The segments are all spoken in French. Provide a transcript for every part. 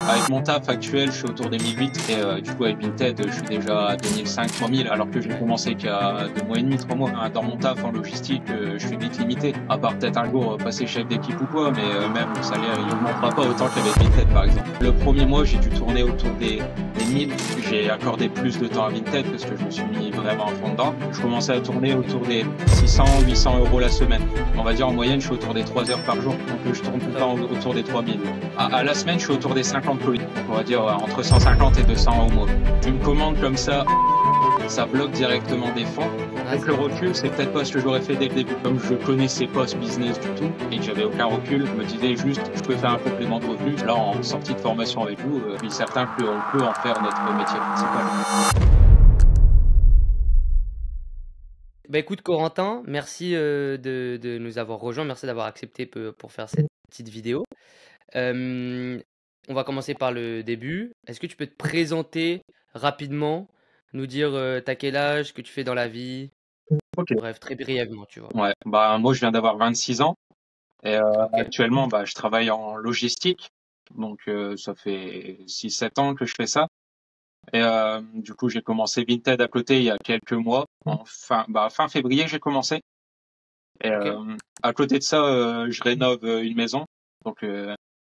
Avec mon taf actuel, je suis autour des 1008 et du coup avec Vinted, je suis déjà à 2005, 3000 alors que j'ai commencé qu'à 2 mois et demi, 3 mois. Dans mon taf en logistique, je suis vite limité. À part peut-être un jour passer chef d'équipe ou quoi, mais même le salaire il augmentera pas autant qu'avec Vinted par exemple. Le premier mois, j'ai dû tourner autour des 1000. J'ai accordé plus de temps à Vinted parce que je me suis mis vraiment à fond dedans. Je commençais à tourner autour des 600, 800 euros la semaine. On va dire en moyenne, je suis autour des 3 heures par jour. Donc je tourne tout le temps autour des 3000. À la semaine, je suis autour des 50 colis. Donc on va dire entre 150 et 200 au mois. Une commande comme ça bloque directement des fonds. Avec le recul, c'est peut-être pas ce que j'aurais fait dès le début. Comme je connaissais pas ce business du tout et que j'avais aucun recul, je me disais juste je peux faire un complément de revenus. Là, en sortie de formation avec vous, je suis certain qu'on peut en faire notre métier principal. Bah écoute Corentin, merci de nous avoir rejoints, merci d'avoir accepté pour faire cette petite vidéo. On va commencer par le début. Est-ce que tu peux te présenter rapidement, nous dire t'as quel âge, ce que tu fais dans la vie? Ok. Bref, très brièvement, tu vois. Ouais. Moi, je viens d'avoir 26 ans et Ok, actuellement, je travaille en logistique. Donc, ça fait 6-7 ans que je fais ça. Et du coup, j'ai commencé Vinted à côté il y a quelques mois. Fin février, j'ai commencé. Et ok, à côté de ça, je rénove une maison. Donc,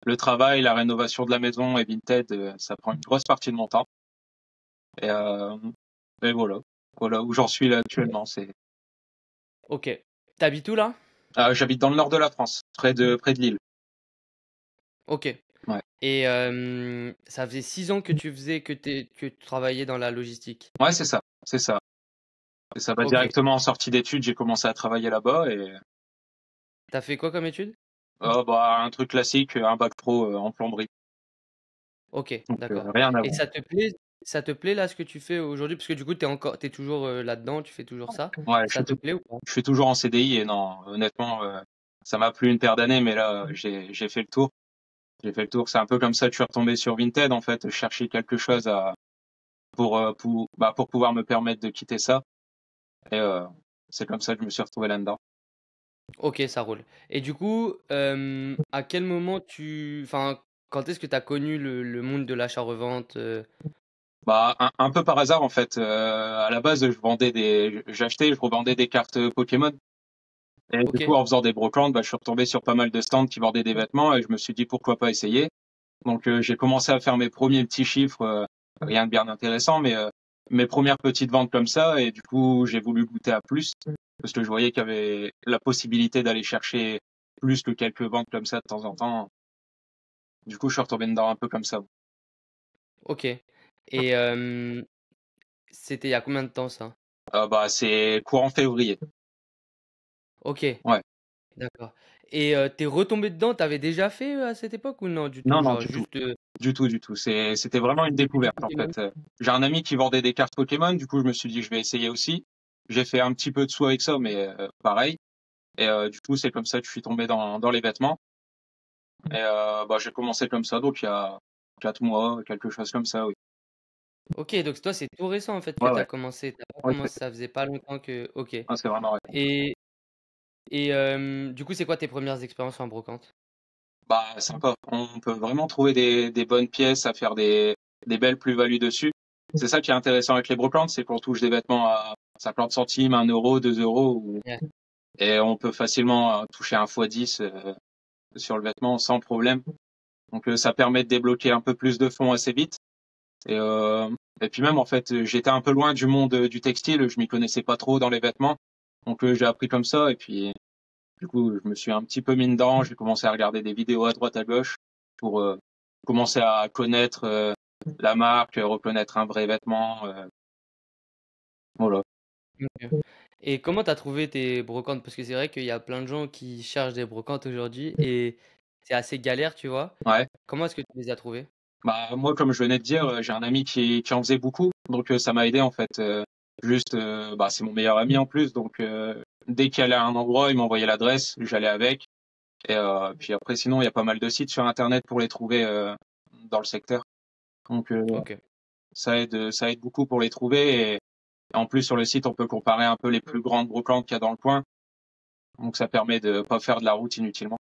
le travail, la rénovation de la maison et Vinted, ça prend une grosse partie de mon temps. Et, euh, et voilà où j'en suis là actuellement. ok. T'habites où là? J'habite dans le nord de la France, près de Lille. Ok. Ouais, Et ça faisait 6 ans que que tu travaillais dans la logistique. ouais, c'est ça, c'est ça. Et ça va Ok. directement en sortie d'études. J'ai commencé à travailler là-bas et T'as fait quoi comme étude? un truc classique, un bac pro en plomberie. Ok, Donc d'accord. rien à Et voir. ça te plaît là ce que tu fais aujourd'hui? Parce que du coup, t'es toujours là-dedans, tu fais toujours ça. Ouais, Ça te plaît ou pas? je suis toujours en CDI et non, honnêtement, ça m'a plu une paire d'années, mais là, j'ai fait le tour. J'ai fait le tour. C'est un peu comme ça que je suis retombé sur Vinted, en fait. Je cherchais quelque chose pour pouvoir me permettre de quitter ça. Et c'est comme ça que je me suis retrouvé là-dedans. Ok, ça roule. Et du coup, à quel moment enfin, quand est-ce que tu as connu le monde de l'achat-revente Un peu par hasard, en fait. À la base, j'achetais, je revendais des cartes Pokémon. Et du Ok, coup, en faisant des brocantes, je suis retombé sur pas mal de stands qui vendaient des vêtements et je me suis dit pourquoi pas essayer. Donc, j'ai commencé à faire mes premiers petits chiffres, rien de bien intéressant, mais mes premières petites ventes comme ça. Et du coup, j'ai voulu goûter à plus parce que je voyais qu'il y avait la possibilité d'aller chercher plus que quelques ventes comme ça de temps en temps. Du coup, je suis retombé dedans un peu comme ça. ok. Et c'était il y a combien de temps ça? C'est courant février. Ok, Ouais. d'accord. Et t'es retombé dedans, t'avais déjà fait à cette époque ou non du Non, tout? non, Genre du tout. juste Du tout, du tout. C'était vraiment une découverte, en Pokémon? fait. J'ai un ami qui vendait des cartes Pokémon, du coup, je me suis dit, je vais essayer aussi. J'ai fait un petit peu de sous avec ça, mais pareil. Et du coup, c'est comme ça que je suis tombé dans les vêtements. Et j'ai commencé comme ça, donc il y a 4 mois, quelque chose comme ça, oui. Ok, donc toi c'est tout récent en fait que Ouais, t'as ouais. commencé. T'as pas Ouais, commencé, ça faisait pas longtemps que. Ok. c'est vraiment vrai. Et, et du coup, c'est quoi tes premières expériences en brocante? Sympa. On peut vraiment trouver des bonnes pièces à faire des belles plus-values dessus. C'est ça qui est intéressant avec les brocantes, c'est qu'on touche des vêtements à 50 centimes, 1 euro, 2 euros, Ouais. et on peut facilement toucher un x10 sur le vêtement sans problème. Donc ça permet de débloquer un peu plus de fonds assez vite. Et, euh, et puis même en fait, j'étais un peu loin du monde du textile, je m'y connaissais pas trop dans les vêtements. Donc j'ai appris comme ça et puis du coup je me suis un petit peu mis dedans, j'ai commencé à regarder des vidéos à droite à gauche pour commencer à connaître la marque, reconnaître un vrai vêtement. Voilà. Ok. Et comment t'as trouvé tes brocantes? Parce que c'est vrai qu'il y a plein de gens qui cherchent des brocantes aujourd'hui et c'est assez galère, tu vois. Ouais. Comment est-ce que tu les as trouvées? Moi comme je venais de dire, j'ai un ami qui en faisait beaucoup, donc ça m'a aidé en fait. C'est mon meilleur ami en plus, donc dès qu'il allait à un endroit, il m'envoyait l'adresse, j'allais avec. Et puis après, sinon, il y a pas mal de sites sur Internet pour les trouver dans le secteur. Donc Ok. ça aide beaucoup pour les trouver. Et en plus, sur le site, on peut comparer un peu les plus grandes brocantes qu'il y a dans le coin. Donc ça permet de pas faire de la route inutilement.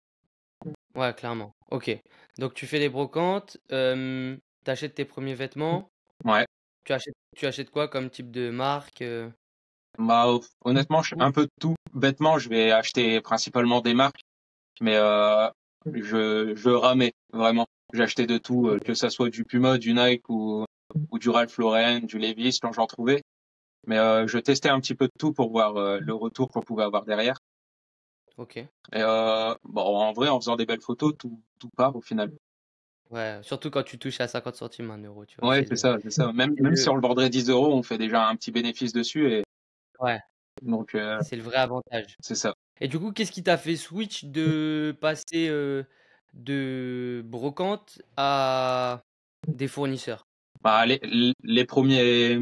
Ouais, clairement. OK. Donc tu fais des brocantes, tu achètes tes premiers vêtements. Ouais. Tu achètes quoi comme type de marque, Bah, honnêtement, un peu de tout. Bêtement, je vais acheter principalement des marques, mais je ramais vraiment. J'ai acheté de tout, OK, que ça soit du Puma, du Nike ou du Ralph Lauren, du Levi's quand j'en trouvais. Mais je testais un petit peu de tout pour voir le retour qu'on pouvait avoir derrière. OK. Et bon, en vrai, en faisant des belles photos, tout part au final. Ouais, surtout quand tu touches à 50 centimes un euro, tu vois? Ouais, c'est ça, c'est ça. Même C'est même si le on le vendrait 10 euros, on fait déjà un petit bénéfice dessus et ouais, donc c'est le vrai avantage. c'est ça. Et du coup, qu'est-ce qui t'a fait switch de passer, de brocante à des fournisseurs? Bah, les premiers,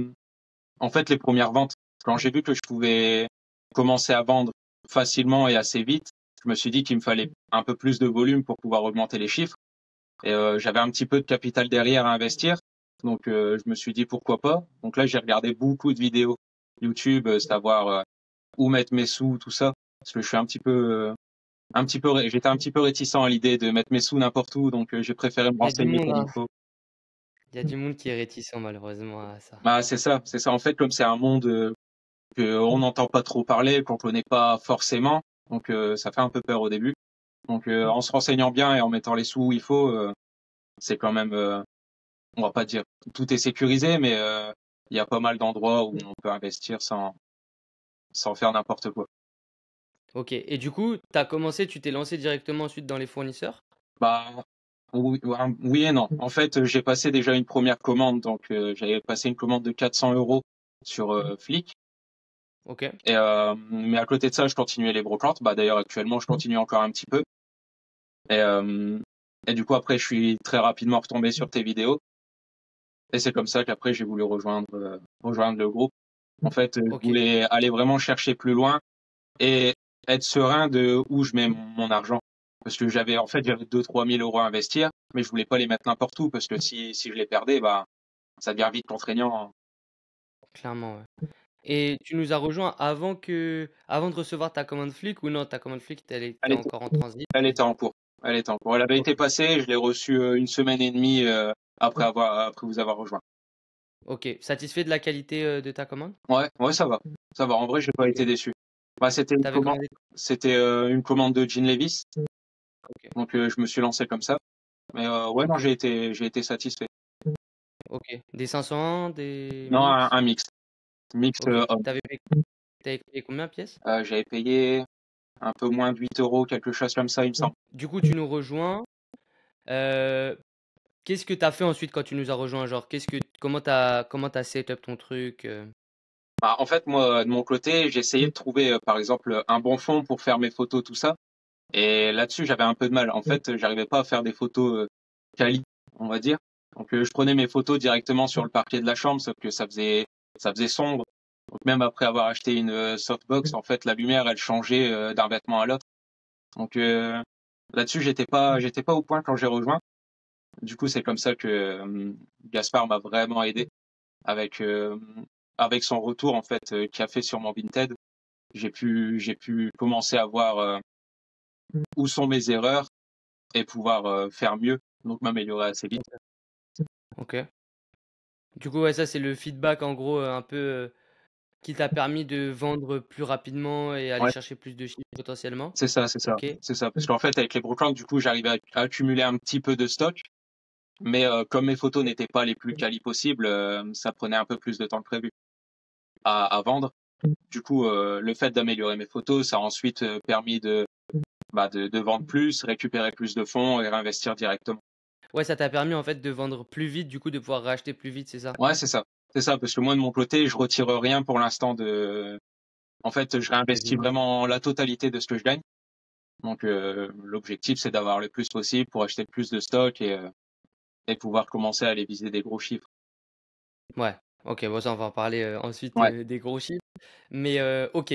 en fait, les premières ventes, quand j'ai vu que je pouvais commencer à vendre facilement et assez vite, je me suis dit qu'il me fallait un peu plus de volume pour pouvoir augmenter les chiffres. Et j'avais un petit peu de capital derrière à investir, donc je me suis dit pourquoi pas. Donc là, j'ai regardé beaucoup de vidéos YouTube, savoir où mettre mes sous, tout ça, parce que je suis j'étais un petit peu réticent à l'idée de mettre mes sous n'importe où, donc j'ai préféré me Il y a du renseigner monde, comme hein. il faut. Il y a du monde qui est réticent malheureusement à ça. Bah, c'est ça, c'est ça. En fait, comme c'est un monde que on n'entend pas trop parler, qu'on connaît pas forcément, donc ça fait un peu peur au début. Donc en se renseignant bien et en mettant les sous où il faut, c'est quand même, on va pas dire tout est sécurisé, mais il y a pas mal d'endroits où on peut investir sans faire n'importe quoi. OK, et du coup, tu t'es lancé directement ensuite dans les fournisseurs? Bah oui, ouais, oui et non. En fait, j'ai passé déjà une première commande, donc j'avais passé une commande de 400 € sur Flick. OK, Et mais à côté de ça, je continuais les brocantes. Bah d'ailleurs actuellement, je continue encore un petit peu. Et et du coup après, je suis très rapidement retombé sur tes vidéos. Et c'est comme ça qu'après j'ai voulu rejoindre le groupe. En fait, je OK. voulais aller vraiment chercher plus loin et être serein de où je mets mon argent. Parce que j'avais 2 3 000 € à investir, mais je voulais pas les mettre n'importe où parce que si je les perdais, bah ça devient vite contraignant. Clairement, ouais. Et tu nous as rejoints avant de recevoir ta commande flic, ou non, ta commande flic, elle était Elle était, encore en transit? elle était en cours. Elle était en cours. Elle avait OK, été passée, je l'ai reçue une semaine et demie après vous avoir rejoint. OK. Satisfait de la qualité, de ta commande? Ouais, ouais, ça va. Ça va. En vrai, j'ai pas été OK. déçu. Bah, Tu commandé c'était une commande de jean Levi's. OK, Donc, je me suis lancé comme ça. Mais, ouais, non, OK, j'ai été satisfait. OK. Des 500, des Non, mix? un mix. Mix, OK. homme. Tu avais payé combien pièce? J'avais payé un peu moins de 8 €, quelque chose comme ça, il me semble. Du coup, tu nous rejoins, heu, qu'est-ce que tu as fait ensuite quand tu nous as rejoints? Genre, comment tu as set up ton truc, Bah, en fait, moi, de mon côté, j'ai essayé de trouver, par exemple, un bon fond pour faire mes photos, tout ça. Et là-dessus, j'avais un peu de mal. En fait, j'arrivais pas à faire des photos quali, on va dire. Donc, je prenais mes photos directement sur le parquet de la chambre, sauf que ça faisait sombre. Donc, même après avoir acheté une softbox, en fait, la lumière, elle changeait d'un vêtement à l'autre. Donc, là-dessus, j'étais pas au point quand j'ai rejoint. Du coup, c'est comme ça que Gaspard m'a vraiment aidé avec avec son retour en fait qu'il a fait sur mon Vinted. J'ai pu commencer à voir où sont mes erreurs et pouvoir faire mieux, donc m'améliorer assez vite. OK. Du coup, ouais, ça, c'est le feedback en gros, un peu, qui t'a permis de vendre plus rapidement et aller Ouais, chercher plus de chiffres potentiellement? c'est ça, c'est ça, OK, c'est ça. Parce qu'en fait, avec les brocantes, du coup, j'arrivais à accumuler un petit peu de stock, mais comme mes photos n'étaient pas les plus quali possibles, ça prenait un peu plus de temps que prévu à vendre. Du coup, le fait d'améliorer mes photos, ça a ensuite permis de vendre plus, récupérer plus de fonds et réinvestir directement. ouais, ça t'a permis en fait de vendre plus vite, du coup, de pouvoir racheter plus vite, c'est ça? Ouais, c'est ça. C'est ça, parce que moi, de mon côté, je retire rien pour l'instant en fait, je De réinvestis Vinted. vraiment la totalité de ce que je gagne. Donc, l'objectif, c'est d'avoir le plus possible pour acheter le plus de stock et pouvoir commencer à aller viser des gros chiffres. Ouais, OK, bon ça, on va en parler, ensuite, Ouais, des gros chiffres. Mais, OK,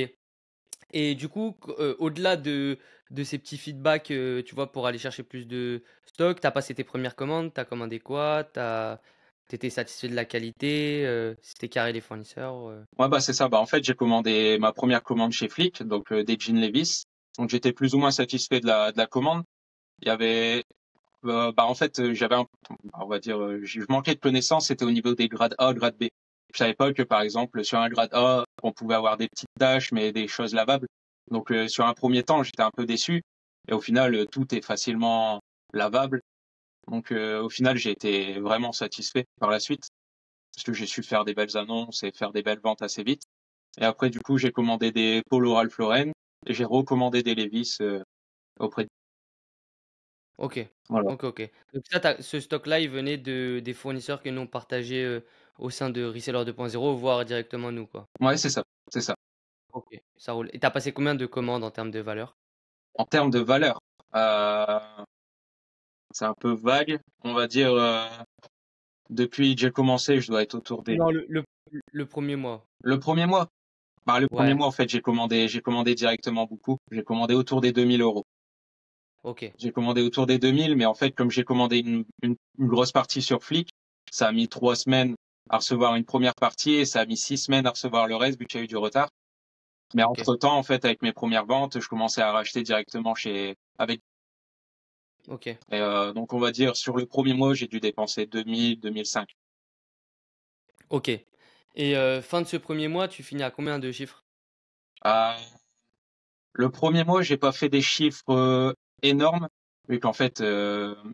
et du coup, au-delà de ces petits feedbacks, tu vois, pour aller chercher plus de stock, tu as passé tes premières commandes, tu as commandé quoi? Tu étais satisfait de la qualité, c'était carré les fournisseurs, ouais, bah c'est ça. Bah en fait, j'ai commandé ma première commande chez Flick, donc des jeans Levi's. Donc j'étais plus ou moins satisfait de la commande. Il y avait, bah, en fait, on va dire, je manquais de connaissances, c'était au niveau des grades A, grade B. Je savais pas que, par exemple, sur un grade A, on pouvait avoir des petites tâches, mais des choses lavables. Donc, sur un premier temps, j'étais un peu déçu. Et au final, tout est facilement lavable. Donc, au final, j'ai été vraiment satisfait par la suite, parce que j'ai su faire des belles annonces et faire des belles ventes assez vite. Et après, du coup, j'ai commandé des Polo Ralph Lauren et j'ai recommandé des Levi's auprès de... Ok, Voilà. ok, ok. Donc ça, ce stock-là, il venait des fournisseurs que nous on partageait au sein de Reseller 2.0, voire directement nous, quoi. Ouais, c'est ça, c'est ça. Ok, ça roule. Et t'as passé combien de commandes en termes de valeur? En termes de valeur, euh, c'est un peu vague. On va dire, depuis que j'ai commencé, je dois être autour des... Non, le premier mois. Le premier mois, bah, le premier Ouais, mois, en fait, j'ai commandé directement beaucoup. J'ai commandé autour des 2 000 euros. ok, J'ai commandé autour des 2 000, mais en fait, comme j'ai commandé une grosse partie sur Flick, ça a mis 3 semaines à recevoir une première partie et ça a mis 6 semaines à recevoir le reste vu qu'il y a eu du retard. Mais ok, entre-temps, en fait, avec mes premières ventes, je commençais à racheter directement avec. ok, Et, donc, on va dire, sur le premier mois, j'ai dû dépenser 2000, 2005. ok. Et fin de ce premier mois, tu finis à combien de chiffres? Euh, le premier mois, j'ai pas fait des chiffres énormes, vu qu'en fait,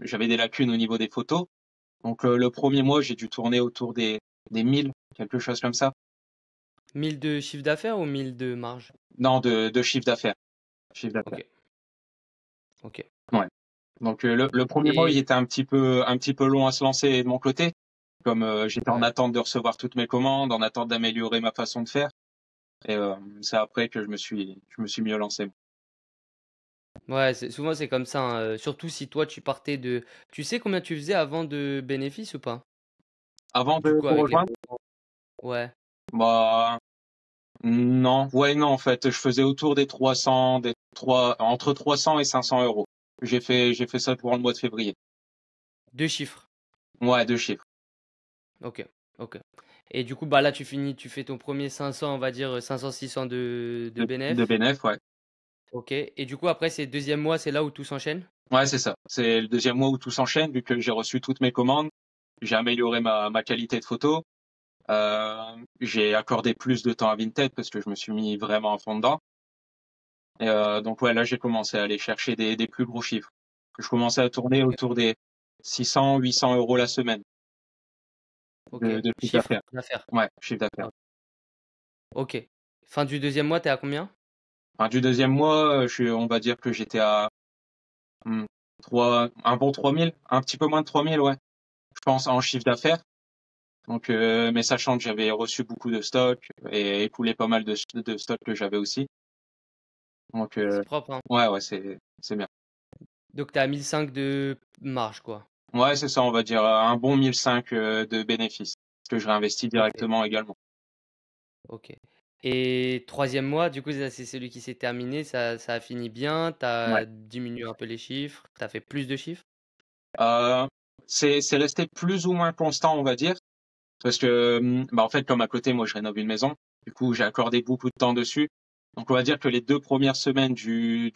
j'avais des lacunes au niveau des photos. Donc, le premier mois, j'ai dû tourner autour des 1000, quelque chose comme ça. 1000 de chiffre d'affaires ou 1000 de marge? Non, de chiffre d'affaires. Chiffre d'affaires. Ok, ok. Ouais. Donc, le premier mois, il Et était un petit peu long à se lancer de mon côté. Comme j'étais en ouais, attente de recevoir toutes mes commandes, en attente d'améliorer ma façon de faire. Et c'est après que je me suis mieux lancé. ouais, souvent c'est comme ça, hein, surtout si toi tu partais de. Tu sais combien tu faisais avant de bénéfices ou pas? Avant Du de coup, vous avec les. rejoindre, Ouais, bah non, ouais non en fait, je faisais autour des 300, entre 300 et 500 euros. J'ai fait ça pour le mois de février. deux chiffres. Ouais, deux chiffres. Ok, ok. Et du coup, bah là, tu fais ton premier 500, on va dire 500-600 de De bénéf. bénéf, ouais. Ok. Et du coup, après, c'est deuxième mois, c'est là où tout s'enchaîne. Ouais, c'est ça. C'est le deuxième mois où tout s'enchaîne, vu que j'ai reçu toutes mes commandes, j'ai amélioré ma qualité de photo, j'ai accordé plus de temps à Vinted parce que je me suis mis vraiment à fond dedans. Et donc ouais, là j'ai commencé à aller chercher des plus gros chiffres. Je commençais à tourner Ok, autour des 600, 800 euros la semaine ok. de chiffre Chiffre d'affaires. d'affaires. Ouais, chiffre d'affaires. Ah, ok. Fin du deuxième mois, t'es à combien? Enfin, du deuxième mois, on va dire que j'étais à hmm, un bon 3000, un petit peu moins de 3000, ouais. Je pense en chiffre d'affaires. Donc, mais sachant que j'avais reçu beaucoup de stocks et écoulé pas mal de stocks que j'avais aussi. Donc, C'est propre, hein. ouais, ouais, c'est bien. Donc, t'es à 1005 de marge, quoi. Ouais, c'est ça, on va dire un bon 1005 de bénéfices que je réinvestis Ok, directement également. ok. Et troisième mois, du coup, ça, c'est celui qui s'est terminé. Ça a fini bien. Ouais. T'as diminué un peu les chiffres. T'as fait plus de chiffres. Euh, c'est resté plus ou moins constant, on va dire, parce que bah en fait, comme à côté, moi, je rénove une maison. Du coup, j'ai accordé beaucoup de temps dessus. Donc, on va dire que les 2 premières semaines du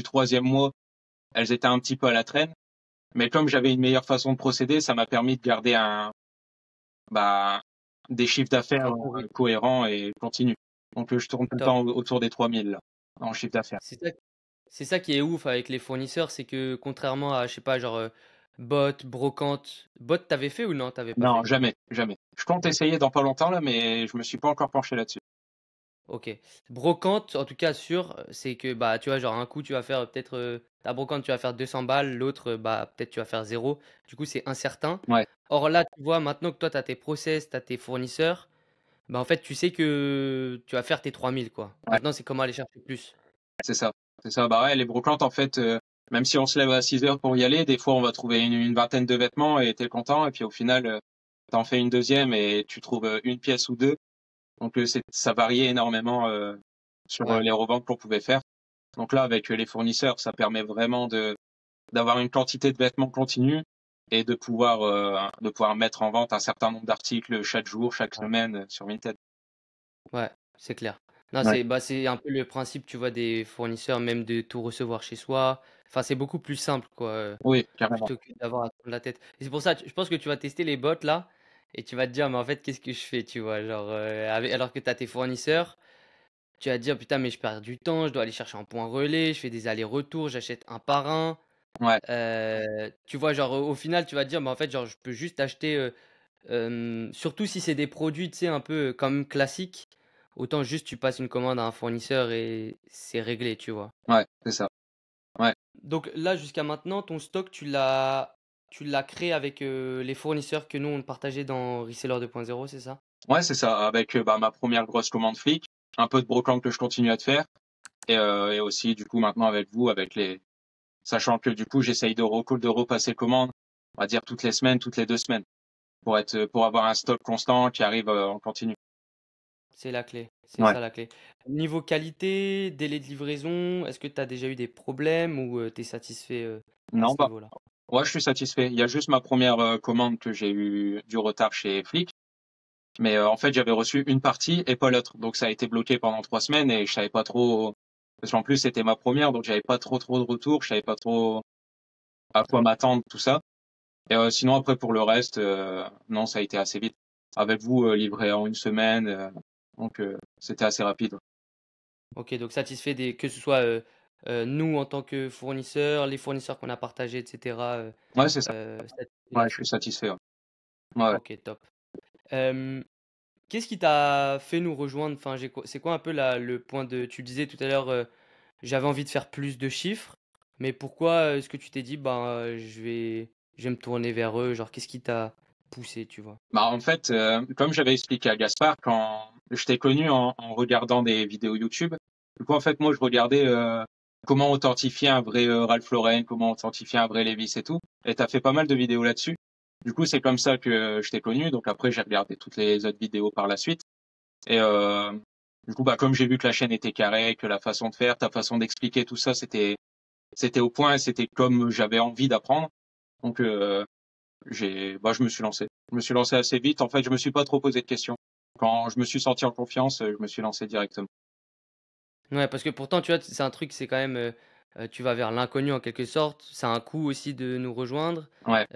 troisième mois, elles étaient un petit peu à la traîne. Mais comme j'avais une meilleure façon de procéder, ça m'a permis de garder bah, des chiffres d'affaires Un peu rythme. cohérents et continus. Donc, je tourne tout le Top. temps autour des 3000 là, en chiffre d'affaires. C'est ça, c'est ça qui est ouf avec les fournisseurs, c'est que contrairement à, je sais pas, genre Bot, Brocante. Bot, t'avais fait ou non? T'avais pas Non, fait. jamais, jamais. Je compte essayer dans pas longtemps là, mais je me suis pas encore penché là-dessus. Ok. Brocante, en tout cas sûr, c'est que bah tu vois, genre un coup tu vas faire peut-être ta brocante tu vas faire 200 balles, l'autre bah peut-être tu vas faire zéro. Du coup c'est incertain. Ouais, Or là, tu vois, maintenant que toi tu as tes process, tu as tes fournisseurs, bah en fait tu sais que tu vas faire tes 3000 quoi. ouais, Maintenant c'est comment aller chercher plus. c'est ça. C'est ça. Bah ouais, les brocantes, en fait, même si on se lève à 6 heures pour y aller, des fois on va trouver une vingtaine de vêtements et t'es content, et puis au final, t'en fais une deuxième et tu trouves une pièce ou deux. Donc ça variait énormément sur Ouais. les reventes qu'on pouvait faire. Donc là, avec les fournisseurs, ça permet vraiment d'avoir une quantité de vêtements continue et de pouvoir mettre en vente un certain nombre d'articles chaque jour, chaque semaine sur Vinted. Ouais, c'est clair. Non, Ouais, c'est un peu le principe, tu vois, des fournisseurs, même de tout recevoir chez soi. Enfin, c'est beaucoup plus simple, quoi, Oui, carrément. plutôt que d'avoir à prendre la tête. Et c'est pour ça, je pense que tu vas tester les bots là, et tu vas te dire, mais en fait, qu'est-ce que je fais, tu vois? Genre, alors que tu as tes fournisseurs, tu vas te dire, putain, mais je perds du temps, je dois aller chercher un point relais, je fais des allers-retours, j'achète un par un. Ouais, Tu vois, genre, au final, tu vas te dire, mais en fait, genre, je peux juste acheter, surtout si c'est des produits, tu sais, un peu quand même classiques, autant juste tu passes une commande à un fournisseur et c'est réglé, tu vois? ouais, c'est ça. Ouais. Donc là, jusqu'à maintenant, ton stock, tu l'as créé avec, les fournisseurs que nous, on partageait dans Reseller 2.0, c'est ça? Ouais, c'est ça. Avec bah, ma première grosse commande flic, un peu de brocante que je continue à te faire, et aussi du coup maintenant avec vous, avec les, sachant que du coup j'essaye de repasser commande, on va dire toutes les semaines, toutes les 2 semaines, pour avoir un stock constant qui arrive en continu. C'est la clé, c'est Ouais. ça la clé. Niveau qualité, délai de livraison, est-ce que tu as déjà eu des problèmes ou, tu es satisfait, à Non, ce bah niveau-là? ouais, je suis satisfait. Il y a juste ma première commande que j'ai eu du retard chez Flick, mais en fait j'avais reçu une partie et pas l'autre, donc ça a été bloqué pendant 3 semaines et je savais pas trop, parce qu'en plus c'était ma première, donc j'avais pas trop de retours, je savais pas trop à quoi m'attendre, tout ça. Et sinon après pour le reste, non, ça a été assez vite. Avec vous, livré en une semaine, donc c'était assez rapide. OK, donc satisfait des que ce soit, nous en tant que fournisseurs, les fournisseurs qu'on a partagés et cetera, Ouais, c'est ça. satisfait Ouais, je suis là-dessus. satisfait. Ouais. Ouais. OK, top. Hem, Qu'est-ce qui t'a fait nous rejoindre? Enfin, c'est quoi un peu le point de tu disais tout à l'heure, j'avais envie de faire plus de chiffres, mais pourquoi est-ce que tu t'es dit: «Ben, je vais me tourner vers eux», genre qu'est-ce qui t'a poussé, tu vois? Bah en fait, comme j'avais expliqué à Gaspard, quand je t'ai connu en regardant des vidéos YouTube, du coup en fait moi je regardais comment authentifier un vrai Ralph Lauren, comment authentifier un vrai Levi's et tout, et t'as fait pas mal de vidéos là-dessus. Du coup c'est comme ça que je t'ai connu, donc après j'ai regardé toutes les autres vidéos par la suite, et du coup bah comme j'ai vu que la chaîne était carrée, que la façon de faire, ta façon d'expliquer tout ça c'était au point, c'était comme j'avais envie d'apprendre, donc je me suis lancé. Je me suis lancé assez vite. En fait, je me suis pas trop posé de questions. Quand je me suis senti en confiance, je me suis lancé directement. Ouais, parce que pourtant, tu vois, c'est un truc, c'est quand même, tu vas vers l'inconnu en quelque sorte. Ça a un coût aussi de nous rejoindre. Ouais,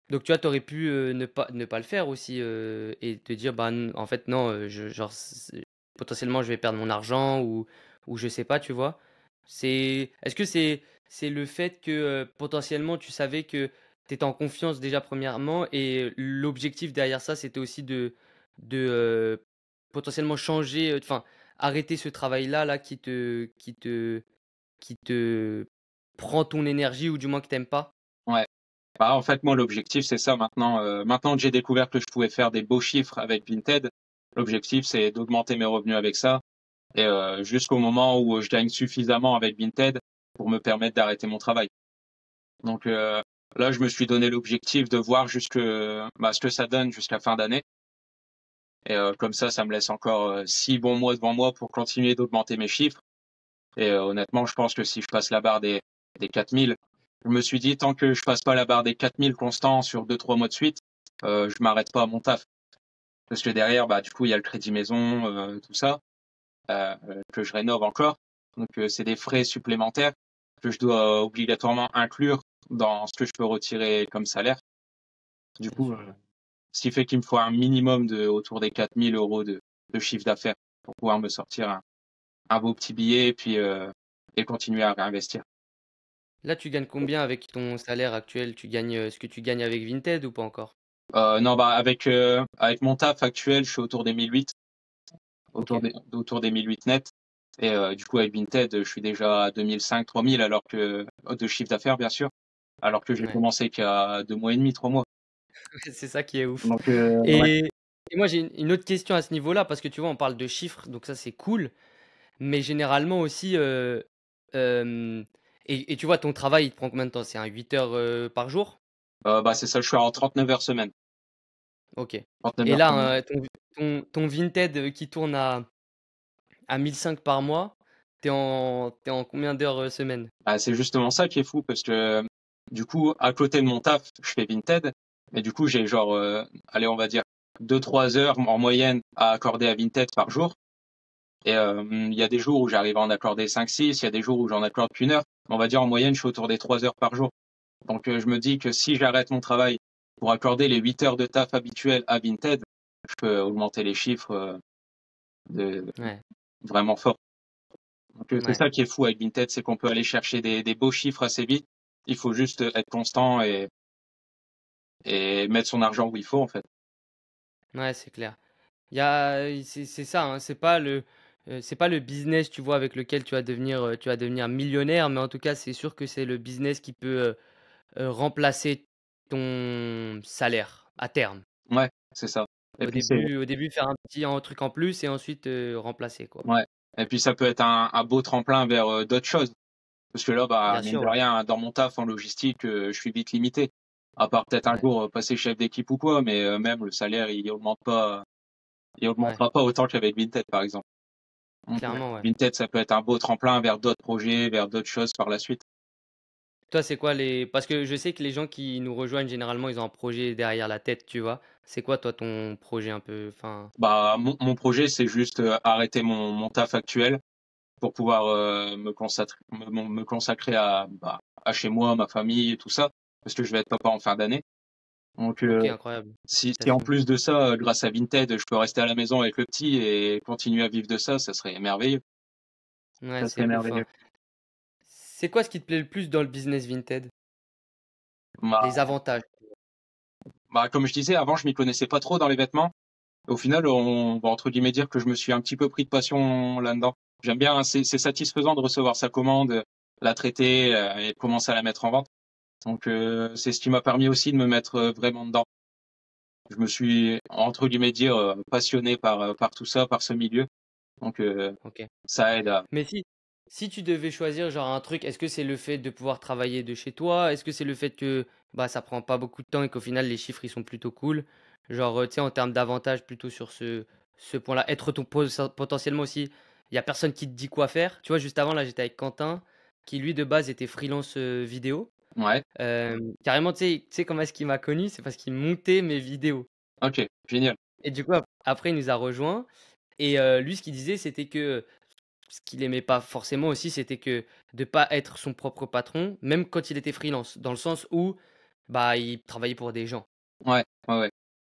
Donc tu vois, tu aurais pu, ne pas le faire aussi, et te dire: «Bah, n en fait non, je genre potentiellement je vais perdre mon argent» ou je sais pas, tu vois? Est-ce que c'est le fait que, potentiellement tu savais que tu étais en confiance déjà premièrement et l'objectif derrière ça, c'était aussi de potentiellement changer, enfin arrêter ce travail-là, là qui te prend ton énergie ou du moins que tu pas? ouais. Bah, en fait, moi, l'objectif, c'est ça maintenant. Maintenant que j'ai découvert que je pouvais faire des beaux chiffres avec Vinted, l'objectif, c'est d'augmenter mes revenus avec ça. Et jusqu'au moment où je gagne suffisamment avec Vinted pour me permettre d'arrêter mon travail. Donc là, je me suis donné l'objectif de voir bah, ce que ça donne jusqu'à fin d'année. Et comme ça me laisse encore 6 bons mois devant moi pour continuer d'augmenter mes chiffres. Et honnêtement, je pense que si je passe la barre des 4000, je me suis dit, tant que je passe pas la barre des 4000 constants sur 2, 3 mois de suite, je m'arrête pas à mon taf. Parce que derrière, bah, du coup, il y a le crédit maison, tout ça, que je rénove encore. Donc, c'est des frais supplémentaires que je dois obligatoirement inclure dans ce que je peux retirer comme salaire. Du Bien coup, sûr. ce qui fait qu'il me faut un minimum autour des 4000 € de chiffre d'affaires pour pouvoir me sortir un beau petit billet et continuer à réinvestir. Là, tu gagnes combien avec ton salaire actuel? Tu gagnes, ce que tu gagnes avec Vinted ou pas encore? Non, bah avec mon taf actuel, je suis autour des 1008, OK, autour des 1008 net. Et du coup, avec Vinted, je suis déjà à 2005, 3000, alors que de chiffre d'affaires, bien sûr, alors que j'ai ouais. commencé qu'à 2 mois et demi, 3 mois. C'est ça qui est ouf. Donc ouais. Et et moi, j'ai une autre question à ce niveau-là parce que tu vois, on parle de chiffres, donc ça, c'est cool. Mais généralement aussi, hem et tu vois, ton travail, il te prend combien de temps? C'est un 8 heures, par jour? Bah c'est ça, je suis en 39 heures semaine. OK. 39 Et heures semaine. là, ton Vinted, qui tourne à 1 500 par mois, t'es en combien d'heures, semaine? Bah, c'est justement ça qui est fou parce que du coup, à côté de mon taf, je fais Vinted, et du coup, j'ai genre, allez, on va dire 2, 3 heures en moyenne à accorder à Vinted par jour. Et il y a des jours où j'arrive à en accorder 5-6, il y a des jours où j'en accorde qu'une heure. On va dire en moyenne, je suis autour des 3 heures par jour. Donc je me dis que si j'arrête mon travail pour accorder les 8 heures de taf habituelles à Vinted, je peux augmenter les chiffres de Ouais, vraiment fort. Donc c'est ouais, ça qui est fou avec Vinted, c'est qu'on peut aller chercher des beaux chiffres assez vite. Il faut juste être constant et mettre son argent où il faut en fait. ouais, c'est clair. C'est ça, hein, c'est pas le business, tu vois, avec lequel tu vas devenir millionnaire, mais en tout cas, c'est sûr que c'est le business qui peut, remplacer ton salaire à terme. Ouais, c'est ça. Et puis c'est Au début faire un truc en plus et ensuite, remplacer, quoi. ouais. Et puis ça peut être un beau tremplin vers d'autres choses. Parce que là, bah, Bien mine sûr, de ouais. rien, dans mon taf en logistique, je suis vite limité. À part peut-être un Ouais, jour passer chef d'équipe ou quoi, mais même le salaire, il ouais, augmentera pas autant qu'avec Vinted, par exemple. Donc, clairement, ouais. Vinted, ça peut être un beau tremplin vers d'autres projets, vers d'autres choses par la suite. Toi, c'est quoi les parce que je sais que les gens qui nous rejoignent, généralement, ils ont un projet derrière la tête, tu vois? C'est quoi, toi, ton projet un peu enfin Bah, mon projet, c'est juste arrêter mon taf actuel pour pouvoir me consacrer à chez moi, ma famille et tout ça, parce que je vais être papa en fin d'année. Donc, OK, incroyable. si en Félicitations. plus de ça, grâce à Vinted, je peux rester à la maison avec le petit et continuer à vivre de ça, ça serait merveilleux. Ouais, Ça serait c'est ouf, hein. merveilleux. C'est quoi ce qui te plaît le plus dans le business Vinted? Les Bah, avantages? comme je disais, avant, je m'y connaissais pas trop dans les vêtements. Au final, on va entre guillemets dire que je me suis un petit peu pris de passion là-dedans. J'aime bien, c'est satisfaisant de recevoir sa commande, la traiter et de commencer à la mettre en vente. Donc, c'est ce qui m'a permis aussi de me mettre vraiment dedans. Je me suis entre guillemets dire passionné par tout ça, par ce milieu. Donc, OK. ça aide à. Mais si tu devais choisir genre un truc, est-ce que c'est le fait de pouvoir travailler de chez toi? Est-ce que c'est le fait que, bah, ça prend pas beaucoup de temps et qu'au final les chiffres ils sont plutôt cool? Genre, tu sais en termes d'avantages plutôt sur ce point-là, être ton potentiellement aussi, il y a personne qui te dit quoi faire. Tu vois, juste avant là, j'étais avec Quentin qui lui de base était freelance, vidéo. Ouais. Carrément tu sais comment est-ce qu'il m'a connu? C'est parce qu'il montait mes vidéos Ok. Génial. et du coup après il nous a rejoints et lui ce qu'il disait c'était que ce qu'il aimait pas forcément aussi, c'était que de pas être son propre patron, même quand il était freelance, dans le sens où, bah, il travaillait pour des gens. Ouais. Ouais. Ouais.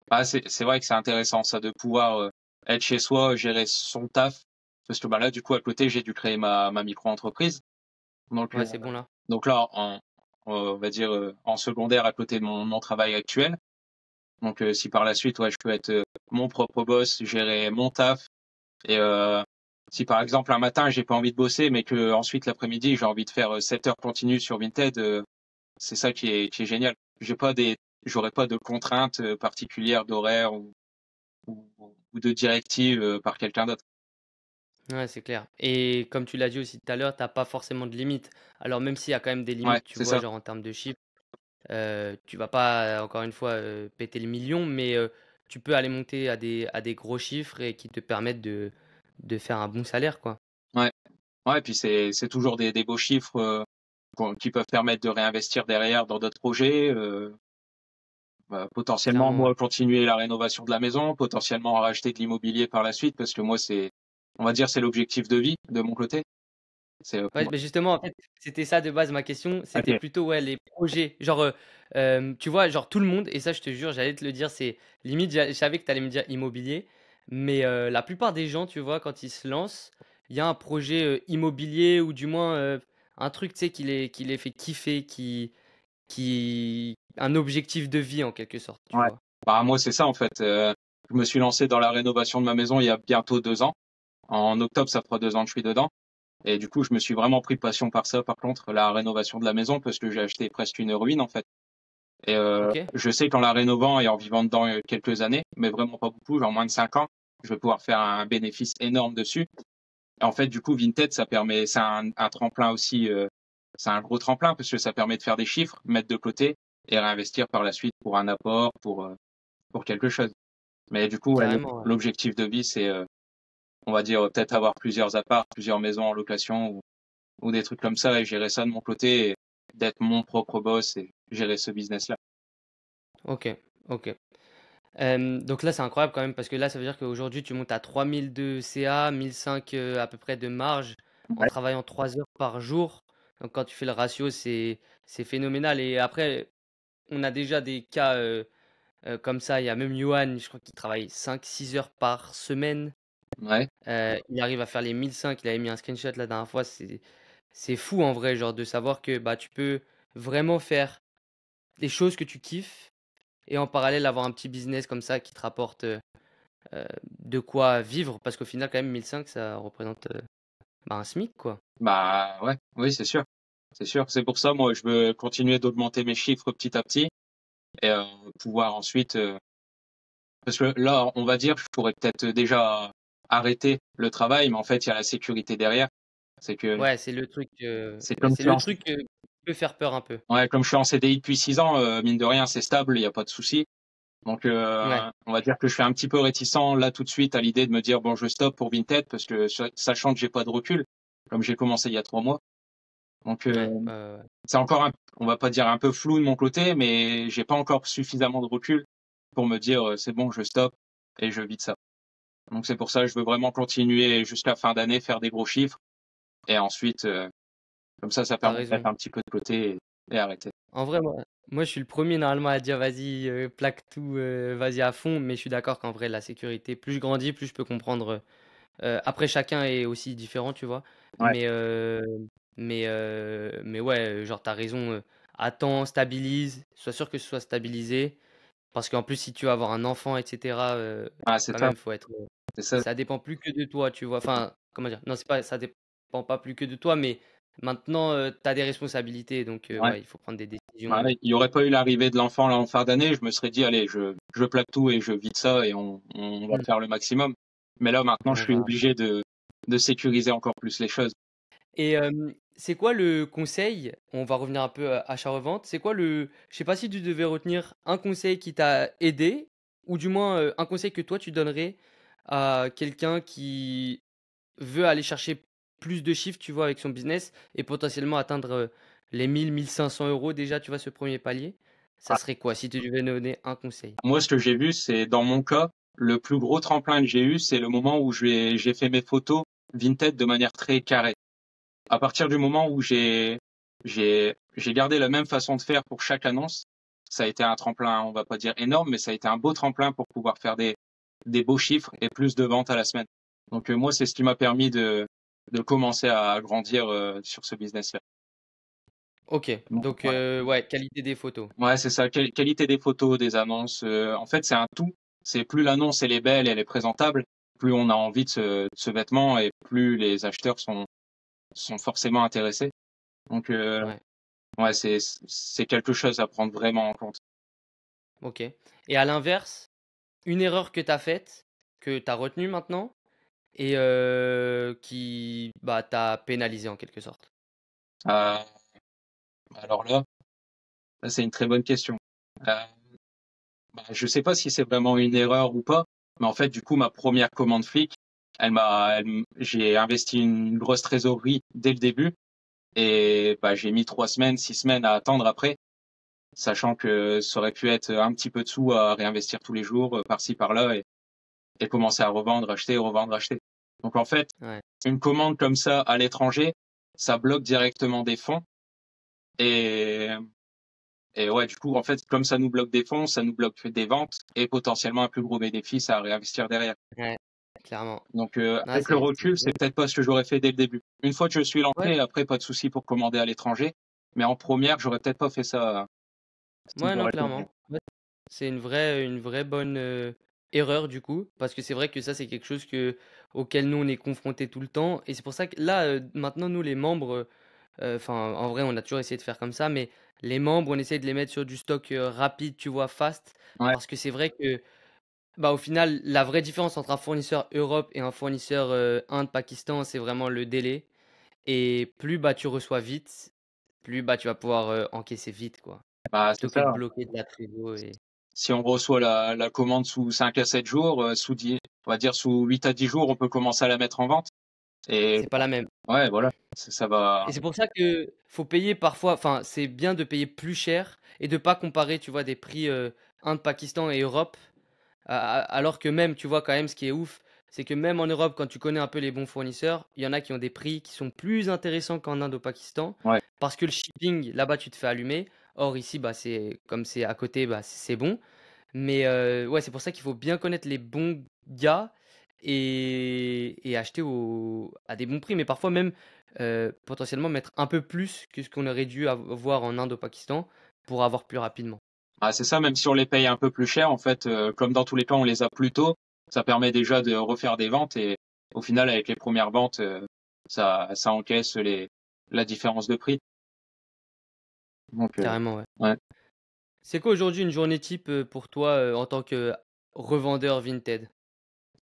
Ah, c'est vrai que c'est intéressant ça de pouvoir être chez soi, gérer son taf. Parce que bah là, du coup, à côté, j'ai dû créer ma micro-entreprise. Donc, Ouais, c'est bon là. donc là, on va dire en secondaire à côté de mon travail actuel. Donc, si par la suite, ouais, je peux être mon propre boss, gérer mon taf. Et si par exemple un matin j'ai pas envie de bosser, mais que ensuite l'après-midi j'ai envie de faire 7 heures continues sur Vinted, c'est ça qui est génial. J'aurais pas de contraintes particulières d'horaire ou, ou de directives par quelqu'un d'autre. Ouais, c'est clair et comme tu l'as dit aussi tout à l'heure, tu as pas forcément de limites. Alors même s'il y a quand même des Ouais, limites, tu c'est vois, ça. genre en termes de chiffres, tu vas pas, encore une fois, péter le million, mais tu peux aller monter à des gros chiffres et qui te permettent de faire un bon salaire, quoi. Ouais, ouais, puis c'est toujours des beaux chiffres qui peuvent permettre de réinvestir derrière dans d'autres projets. Potentiellement, Clairement, ouais. moi, continuer la rénovation de la maison, potentiellement racheter de l'immobilier par la suite, parce que moi, on va dire, c'est l'objectif de vie de mon côté. C'est Ouais, mais justement, en fait, c'était ça de base ma question, c'était ok, plutôt, ouais, les projets. Genre, tu vois, genre tout le monde et ça je te jure, j'allais te le dire, c'est limite je savais que tu allais me dire immobilier, mais la plupart des gens, tu vois, quand ils se lancent, il y a un projet, immobilier ou du moins, un truc, tu sais, qui les fait kiffer, qui un objectif de vie en quelque sorte, tu ouais. vois? Bah, moi, c'est ça, en fait. Je me suis lancé dans la rénovation de ma maison il y a bientôt 2 ans. En octobre, ça fera 2 ans que je suis dedans. Et du coup, je me suis vraiment pris de passion par ça, par contre, la rénovation de la maison, parce que j'ai acheté presque une ruine, en fait. Et OK. je sais qu'en la rénovant et en vivant dedans quelques années, mais vraiment pas beaucoup, genre moins de 5 ans, je vais pouvoir faire un bénéfice énorme dessus. Et en fait, du coup, Vinted, c'est un tremplin aussi, c'est un gros tremplin parce que ça permet de faire des chiffres, mettre de côté et réinvestir par la suite pour un apport, pour quelque chose. Mais du coup, ouais, Carrément, ouais. l'objectif de vie, c'est, on va dire, peut-être avoir plusieurs apparts, plusieurs maisons en location ou des trucs comme ça et gérer ça de mon côté et d'être mon propre boss et gérer ce business-là. OK, OK. Donc là, c'est incroyable quand même parce que là, ça veut dire qu'aujourd'hui, tu montes à 3000 de CA, 1005 à peu près de marge en Ouais. travaillant 3 heures par jour. Donc quand tu fais le ratio, c'est phénoménal. Et après, on a déjà des cas comme ça. Il y a même Johan, je crois qu'il travaille 5-6 heures par semaine. Ouais. Il arrive à faire les 1005. Il avait mis un screenshot la dernière fois. C'est fou en vrai, genre de savoir que bah, tu peux vraiment faire des choses que tu kiffes et en parallèle avoir un petit business comme ça qui te rapporte de quoi vivre, parce qu'au final, quand même, 1005, ça représente bah, un SMIC, quoi. Bah ouais, oui, c'est sûr. C'est sûr. C'est pour ça, moi, je veux continuer d'augmenter mes chiffres petit à petit et pouvoir ensuite. Parce que là, on va dire, je pourrais peut-être déjà arrêter le travail, mais en fait, il y a la sécurité derrière. C'est que Ouais, c'est le truc, c'est bah, comme je c'est suis le en, truc qui peut faire peur un peu. ouais, comme je suis en CDI depuis 6 ans, mine de rien, c'est stable, il n'y a pas de souci. Donc, Ouais, on va dire que je suis un petit peu réticent là tout de suite à l'idée de me dire bon, je stoppe pour Vinted parce que sachant que j'ai pas de recul, comme j'ai commencé il y a 3 mois. Donc, ouais, c'est encore on va pas dire un peu flou de mon côté, mais j'ai pas encore suffisamment de recul pour me dire c'est bon, je stoppe et je vis de ça. Donc c'est pour ça que je veux vraiment continuer jusqu'à fin d'année, faire des gros chiffres et ensuite, comme ça t'as permet de raison. mettre un petit peu de côté et arrêter. En vrai, moi, je suis le premier normalement à dire vas-y, plaque tout, vas-y à fond, mais je suis d'accord qu'en vrai, la sécurité, plus je grandis, plus je peux comprendre. Après, chacun est aussi différent, tu vois. Ouais, Mais, mais ouais, genre, t'as raison. Attends, stabilise, sois sûr que ce soit stabilisé. Parce qu'en plus, si tu veux avoir un enfant, etc., ah, c'est quand ça, même, faut être. c'est ça. Ça dépend plus que de toi, tu vois. Enfin, comment dire? Non, c'est pas, ça dépend pas plus que de toi, mais maintenant, tu as des responsabilités. Donc, Ouais. ouais, il faut prendre des décisions. Ouais, il y aurait pas eu l'arrivée de l'enfant là en fin d'année, je me serais dit allez, je plaque tout et je vis de ça et on va Mm. faire le maximum. Mais là maintenant, je On suis va. obligé de sécuriser encore plus les choses. Et c'est quoi le conseil? On va revenir un peu à achat-revente. C'est quoi le. Je sais pas si tu devais retenir un conseil qui t'a aidé, ou du moins un conseil que toi tu donnerais à quelqu'un qui veut aller chercher plus de chiffres, tu vois, avec son business et potentiellement atteindre les 1 500 € déjà, tu vois, ce premier palier. Ça Ah, serait quoi si tu devais nous donner un conseil? moi, ce que j'ai vu, c'est dans mon cas, le plus gros tremplin que j'ai eu, c'est le moment où j'ai fait mes photos Vinted de manière très carrée. À partir du moment où j'ai gardé la même façon de faire pour chaque annonce, ça a été un tremplin, on va pas dire énorme, mais ça a été un beau tremplin pour pouvoir faire des beaux chiffres et plus de ventes à la semaine. Donc moi, c'est ce qui m'a permis de commencer à grandir sur ce business-là. Ok, Donc, donc ouais, ouais, qualité des photos. ouais, c'est ça. Qualité des photos, des annonces. En fait, c'est un tout. C'est plus l'annonce elle est belle, elle est présentable, plus on a envie de ce vêtement et plus les acheteurs sont forcément intéressés. Donc Ouais, ouais, c'est quelque chose à prendre vraiment en compte. ok. Et à l'inverse, une erreur que tu as faite, que tu as retenue maintenant, et qui bah, t'a pénalisé en quelque sorte. Euh, alors là, c'est une très bonne question. Euh, bah, je sais pas si c'est vraiment une erreur ou pas, mais en fait, du coup, ma première commande flic, j'ai investi une grosse trésorerie dès le début et bah, j'ai mis 3 semaines, 6 semaines à attendre après, sachant que ça aurait pu être un petit peu de sous à réinvestir tous les jours, par-ci, par-là, et commencer à revendre, acheter, revendre, acheter. Donc en fait, Ouais, une commande comme ça à l'étranger, ça bloque directement des fonds et Et ouais, du coup, en fait, comme ça nous bloque des fonds, ça nous bloque des ventes et potentiellement un plus gros bénéfice à réinvestir derrière. ouais, clairement. Donc, Ah, avec le c'est recul, bien. c'est peut-être pas ce que j'aurais fait dès le début. Une fois que je suis Ouais, lancé, après, pas de souci pour commander à l'étranger. Mais en première, j'aurais peut-être pas fait ça si ouais, non, j'aurais fait bien. clairement. Ouais. C'est une vraie bonne erreur du coup, parce que c'est vrai que ça, c'est quelque chose auquel nous, on est confrontés tout le temps. Et c'est pour ça que là, maintenant, nous, les membres, enfin, en vrai, on a toujours essayé de faire comme ça, mais les membres, on essaie de les mettre sur du stock rapide, tu vois, fast, Ouais, parce que c'est vrai que bah, au final, la vraie différence entre un fournisseur Europe et un fournisseur Inde, Pakistan, c'est vraiment le délai. Et plus bah, tu reçois vite, plus bah, tu vas pouvoir encaisser vite, quoi. bah, c'est Plutôt que de ça. bloquer de la trésor. Et... Si on reçoit la commande sous 5 à 7 jours, sous 10, on va dire sous 8 à 10 jours, on peut commencer à la mettre en vente. Et C'est pas la même. ouais, voilà, ça va. Et c'est pour ça que faut payer parfois, enfin, c'est bien de payer plus cher et de pas comparer, tu vois, des prix Inde, Pakistan et Europe. Alors que même, tu vois, quand même, ce qui est ouf, c'est que même en Europe, quand tu connais un peu les bons fournisseurs, il y en a qui ont des prix qui sont plus intéressants qu'en Inde, au Pakistan, Ouais. parce que le shipping, là-bas, tu te fais allumer. Or, ici, bah, c'est comme c'est à côté, bah, c'est bon. Mais ouais, c'est pour ça qu'il faut bien connaître les bons gars et acheter à des bons prix. Mais parfois même, potentiellement, mettre un peu plus que ce qu'on aurait dû avoir en Inde, au Pakistan, pour avoir plus rapidement. Ah, c'est ça, même si on les paye un peu plus cher, en fait, comme dans tous les cas, on les a plus tôt, ça permet déjà de refaire des ventes et au final, avec les premières ventes, ça encaisse la différence de prix. Donc, Carrément, ouais. ouais. C'est quoi aujourd'hui une journée type pour toi en tant que revendeur Vinted?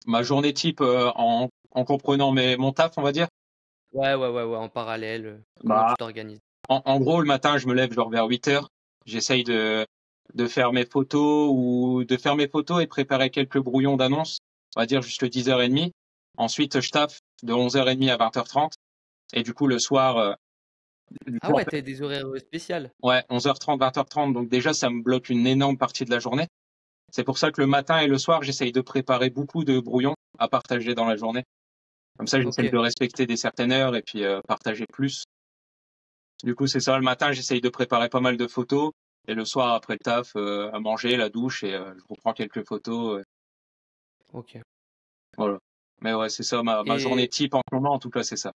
Ma journée type, en comprenant mon taf, on va dire. Ouais, ouais, ouais, ouais, en parallèle, comment Bah, tu t'organises? en gros, le matin, je me lève genre vers 8 heures. J'essaye de faire mes photos ou de faire mes photos et de préparer quelques brouillons d'annonces. On va dire jusque 10h30. Ensuite, je taffe de 11h30 à 20h30. Et du coup, le soir, Ah ouais, t'as des horaires spéciales. ouais, 11h30, 20h30. Donc déjà, ça me bloque une énorme partie de la journée. C'est pour ça que le matin et le soir, j'essaye de préparer beaucoup de brouillons à partager dans la journée. Comme ça, Ok, j'essaye de respecter des certaines heures et puis partager plus. Du coup, c'est ça. Le matin, j'essaye de préparer pas mal de photos. Et le soir, après le taf, à manger, la douche, et je reprends quelques photos. ok. Voilà. Mais ouais, c'est ça, ma journée Et type en ce moment, en tout cas, c'est ça.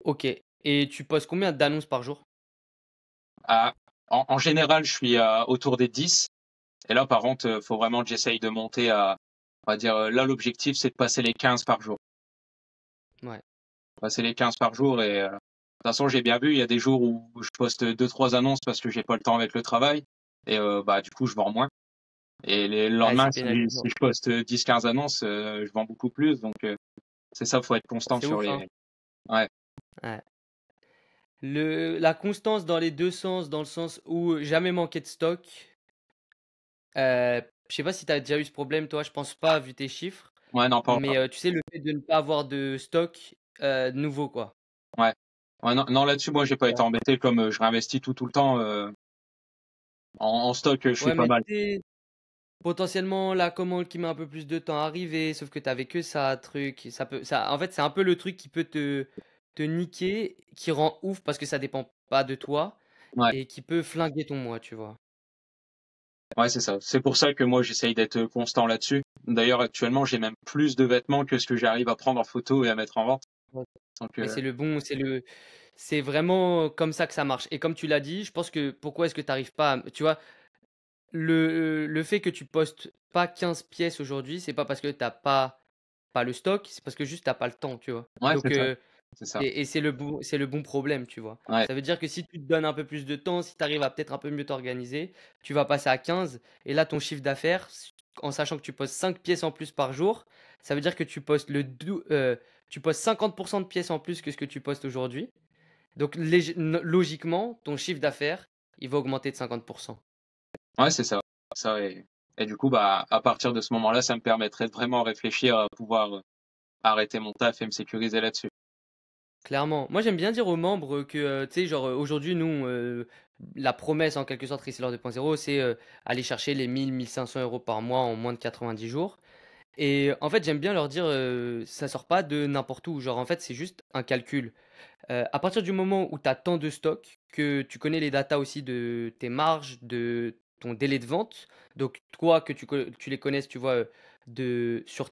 ok. Et tu postes combien d'annonces par jour? Ah, en général, je suis autour des 10. Et là, par contre, faut vraiment que j'essaye de monter on va dire, là, l'objectif, c'est de passer les 15 par jour. Ouais. Passer les 15 par jour et de toute façon, j'ai bien vu, il y a des jours où je poste deux, trois annonces parce que j'ai pas le temps avec le travail. Et bah, du coup, je vends moins. Et le Ouais, lendemain, c'est si pénalisant. je poste 10-15 annonces, je vends beaucoup plus. Donc, c'est ça, faut être constant C'est sur ouf, hein. les. Ouais, Ouais. La constance dans les deux sens, dans le sens où jamais manquer de stock. Je sais pas si tu as déjà eu ce problème, toi, je pense pas, vu tes chiffres. ouais, non, pas Mais encore. tu sais, le fait de ne pas avoir de stock nouveau, quoi. Ouais, ouais, non, non, là-dessus, moi, j'ai pas été Ouais, embêté comme je réinvestis tout le temps en stock. Je suis ouais, pas mais mal. tu sais, potentiellement, la commande qui met un peu plus de temps à arriver, sauf que t'avais que ça, truc, en fait, c'est un peu le truc qui peut te niquer, qui rend ouf parce que ça dépend pas de toi Ouais, et qui peut flinguer ton mois, tu vois. ouais, c'est ça. C'est pour ça que moi, j'essaye d'être constant là-dessus. D'ailleurs, actuellement, j'ai même plus de vêtements que ce que j'arrive à prendre en photo et à mettre en vente. Ouais. Donc, Mais c'est vraiment comme ça que ça marche. Et comme tu l'as dit, je pense que pourquoi est-ce que tu n'arrives pas tu vois, le fait que tu postes pas 15 pièces aujourd'hui, c'est pas parce que t'as pas le stock, c'est parce que juste t'as pas le temps, tu vois. ouais, Donc, c'est ça. C'est ça. et c'est le bon problème, tu vois. Ouais, Ça veut dire que si tu te donnes un peu plus de temps, si tu arrives à peut-être un peu mieux t'organiser, tu vas passer à 15 et là ton chiffre d'affaires, en sachant que tu postes 5 pièces en plus par jour, ça veut dire que tu postes 50 de pièces en plus que ce que tu postes aujourd'hui. Donc logiquement, ton chiffre d'affaires, il va augmenter de 50. ouais, c'est ça. Ça et du coup, bah, à partir de ce moment-là, ça me permettrait de vraiment réfléchir à pouvoir arrêter mon taf et me sécuriser là-dessus. Clairement. Moi, j'aime bien dire aux membres que, tu sais, genre, aujourd'hui, nous, la promesse, en quelque sorte, Reseller 2.0, c'est aller chercher les 1 000 1 500 € par mois en moins de 90 jours. Et en fait, j'aime bien leur dire, ça sort pas de n'importe où. Genre, en fait, c'est juste un calcul. À partir du moment où tu as tant de stock, que tu connais les datas aussi de tes marges, de ton délai de vente, donc toi, que tu les connaisses, tu vois, sur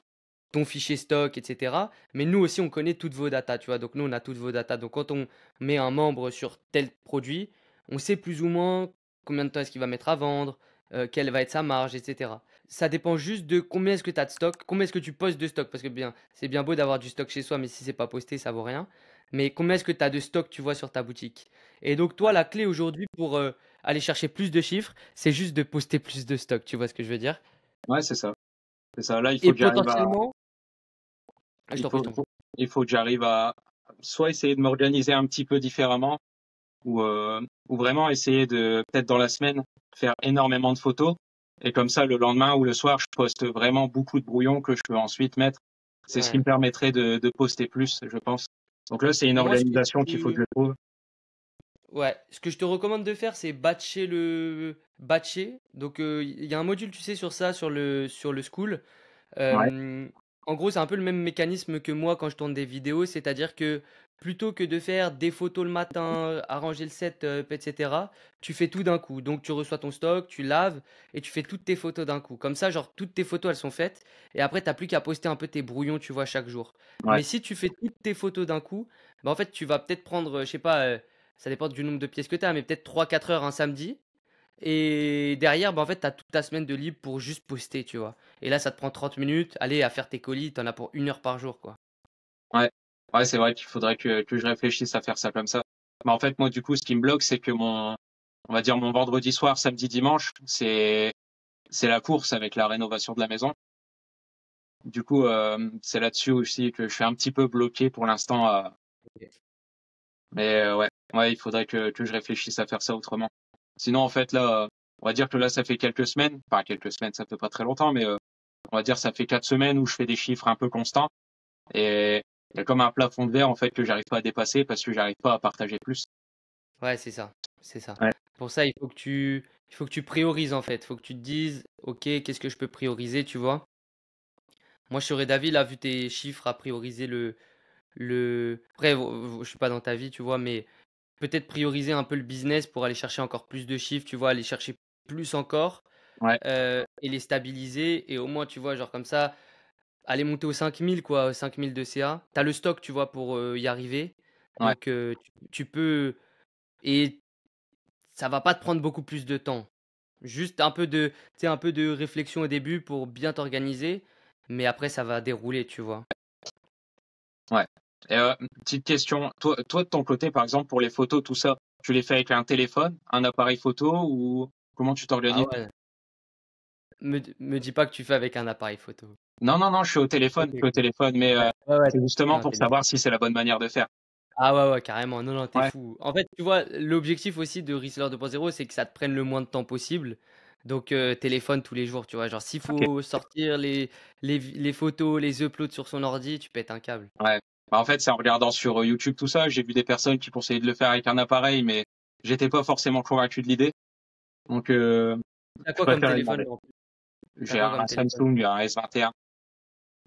ton fichier stock, etc. Mais nous aussi, on connaît toutes vos datas, tu vois. Donc nous, on a toutes vos datas. Donc quand on met un membre sur tel produit, on sait plus ou moins combien de temps est-ce qu'il va mettre à vendre, quelle va être sa marge, etc. Ça dépend juste de combien est-ce que tu as de stock, combien est-ce que tu postes de stock. Parce que bien, c'est bien beau d'avoir du stock chez soi, mais si c'est pas posté, ça vaut rien. Mais combien est-ce que tu as de stock, tu vois, sur ta boutique. Et donc toi, la clé aujourd'hui pour aller chercher plus de chiffres, c'est juste de poster plus de stock, tu vois ce que je veux dire. Ouais, c'est ça. C'est ça. Là, Et potentiellement... Ah, je il t'en prie, faut, je t'en prie. il faut que j'arrive à soit essayer de m'organiser un petit peu différemment ou vraiment essayer de, peut-être dans la semaine, faire énormément de photos. Et comme ça, le lendemain ou le soir, je poste vraiment beaucoup de brouillons que je peux ensuite mettre. C'est ce qui Ouais. me permettrait de poster plus, je pense. Donc là, c'est une Moi, ce que organisation qu'il faut que tu... je trouve. Ouais, ce que je te recommande de faire, c'est batcher. Donc, il y a un module, tu sais, sur ça, sur le School. Ouais, Hem, En gros, c'est un peu le même mécanisme que moi quand je tourne des vidéos, c'est-à-dire que plutôt que de faire des photos le matin, arranger le setup, et cetera, tu fais tout d'un coup. Donc tu reçois ton stock, tu laves et tu fais toutes tes photos d'un coup. Comme ça, genre toutes tes photos, elles sont faites et après tu as plus qu'à poster un peu tes brouillons, tu vois, chaque jour. ouais, Mais si tu fais toutes tes photos d'un coup, bah, en fait, tu vas peut-être prendre, je sais pas, ça dépend du nombre de pièces que tu as, mais peut-être 3 4 heures un samedi et derrière, bah, en fait, tu as toute ta semaine de libre pour juste poster, tu vois? Et là, ça te prend 30 minutes. Allez, à faire tes colis, tu en as pour 1 heure par jour, quoi. ouais. Ouais, c'est vrai qu'il faudrait que je réfléchisse à faire ça comme ça. Mais en fait, moi, du coup, ce qui me bloque, c'est que on va dire mon vendredi soir, samedi, dimanche, c'est la course avec la rénovation de la maison. Du coup, c'est là-dessus aussi que je suis un petit peu bloqué pour l'instant. OK. Mais ouais, ouais, il faudrait que je réfléchisse à faire ça autrement. Sinon, en fait, là, on va dire que là, ça fait quelques semaines, enfin quelques semaines, ça fait pas très longtemps, mais on va dire ça fait 4 semaines où je fais des chiffres un peu constants et il y a comme un plafond de verre en fait que j'arrive pas à dépasser parce que j'arrive pas à partager plus. Ouais, c'est ça, c'est ça. Ouais, Pour ça, il faut que tu priorises, en fait. Il faut que tu te dises: «OK, qu'est-ce que je peux prioriser?» tu vois? Moi, je serais d'avis, là, vu tes chiffres, à prioriser après, je suis pas dans ta vie, tu vois? Mais peut-être prioriser un peu le business pour aller chercher encore plus de chiffres, tu vois? Aller chercher plus encore, ouais, et les stabiliser et au moins, tu vois, genre comme ça, aller monter aux 5 000 quoi, 5 000 de CA. Tu as le stock, tu vois, pour, y arriver. ouais, Donc, tu peux et ça va pas te prendre beaucoup plus de temps. Juste un peu de tu sais, un peu de réflexion au début pour bien t'organiser, mais après ça va dérouler, tu vois? ouais. Et petite question, toi de ton côté, par exemple, pour les photos, tout ça, tu les fais avec un téléphone, un appareil photo ou comment tu Ah t'organises? ouais, me dis pas que tu fais avec un appareil photo. Non, non, non, je suis OK. au téléphone, mais Ouais, ouais, ouais, c'est justement non, pour tu es savoir si c'est la bonne manière de faire. ah ouais, ouais, carrément. Non, non, tu Ouais, fou. En fait, tu vois, l'objectif aussi de Reseller 2.0, c'est que ça te prenne le moins de temps possible. Donc, téléphone tous les jours, tu vois? Genre, s'il OK, faut sortir les photos, les uploads sur son ordi, tu pètes un câble. ouais. Bah, en fait, c'est en regardant sur YouTube tout ça, j'ai vu des personnes qui conseillaient de le faire avec un appareil, mais j'étais pas forcément convaincu de l'idée. Donc, Tu je quoi comme préfère lui téléphone, demander. toi, en plus? Tu J'ai quoi un comme téléphone? Samsung, un S21.